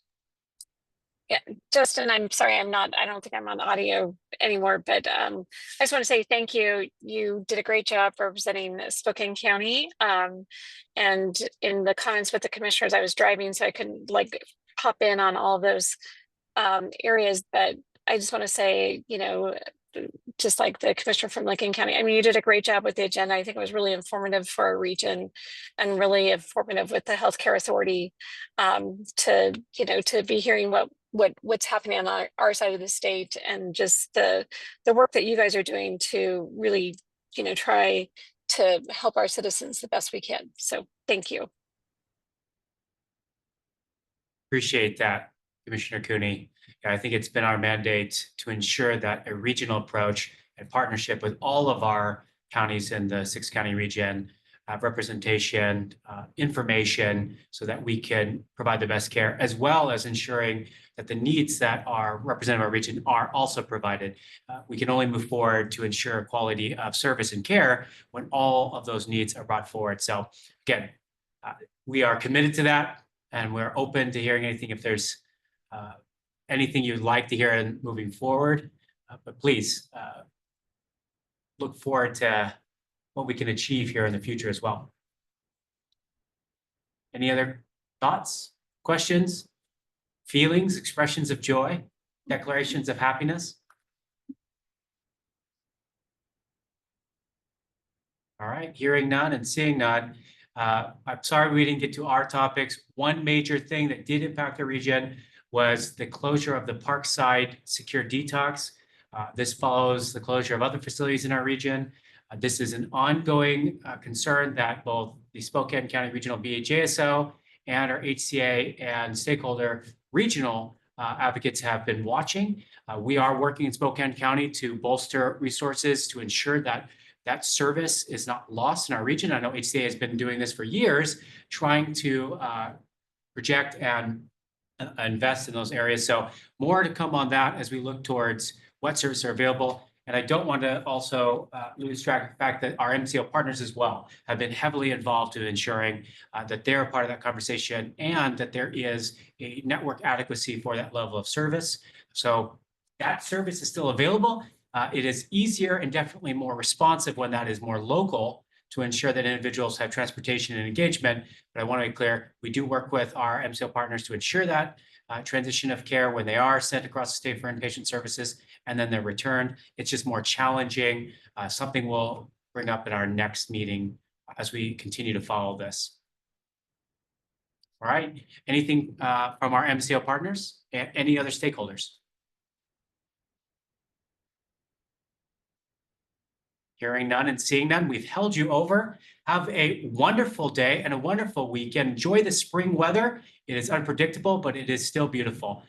Yeah, Justin, I'm sorry, I don't think I'm on audio anymore, but I just want to say thank you. You did a great job representing Spokane County. And in the comments with the commissioners, I was driving, so I couldn't hop in on all those areas. But I just want to say, just like the commissioner from Lincoln County, I mean, you did a great job with the agenda. I think it was really informative for our region and really informative with the healthcare authority to be hearing what's happening on our side of the state and just the work that you guys are doing to really, try to help our citizens the best we can. So thank you. Appreciate that, Commissioner Cooney. I think it's been our mandate to ensure that a regional approach and partnership with all of our counties in the 6-county region representation, information, so that we can provide the best care, as well as ensuring that the needs that are represented by our region are also provided. We can only move forward to ensure quality of service and care when all of those needs are brought forward. So again, we are committed to that, and we're open to hearing anything if there's anything you'd like to hear in moving forward. But please look forward to what we can achieve here in the future as well. Any other thoughts, questions, feelings, expressions of joy, declarations of happiness? All right, hearing none and seeing none. I'm sorry we didn't get to our topics. One major thing that did impact the region was the closure of the Parkside Secure Detox. This follows the closure of other facilities in our region. This is an ongoing concern that both the Spokane County Regional BHASO and our HCA and stakeholder regional advocates have been watching. We are working in Spokane County to bolster resources to ensure that that service is not lost in our region. I know HCA has been doing this for years, trying to project and invest in those areas. So more to come on that as we look towards what services are available. And I don't want to also lose track of the fact that our MCO partners as well have been heavily involved in ensuring that they're a part of that conversation and that there is a network adequacy for that level of service. So that service is still available. It is easier and definitely more responsive when that is more local to ensure that individuals have transportation and engagement. But I want to be clear, we do work with our MCO partners to ensure that transition of care when they are sent across the state for inpatient services and then they're returned. It's just more challenging. Something we'll bring up in our next meeting as we continue to follow this. All right. Anything from our MCO partners and any other stakeholders? Hearing none and seeing none, we've held you over. Have a wonderful day and a wonderful weekend. Enjoy the spring weather. It is unpredictable, but it is still beautiful.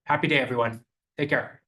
Happy day, everyone. Take care.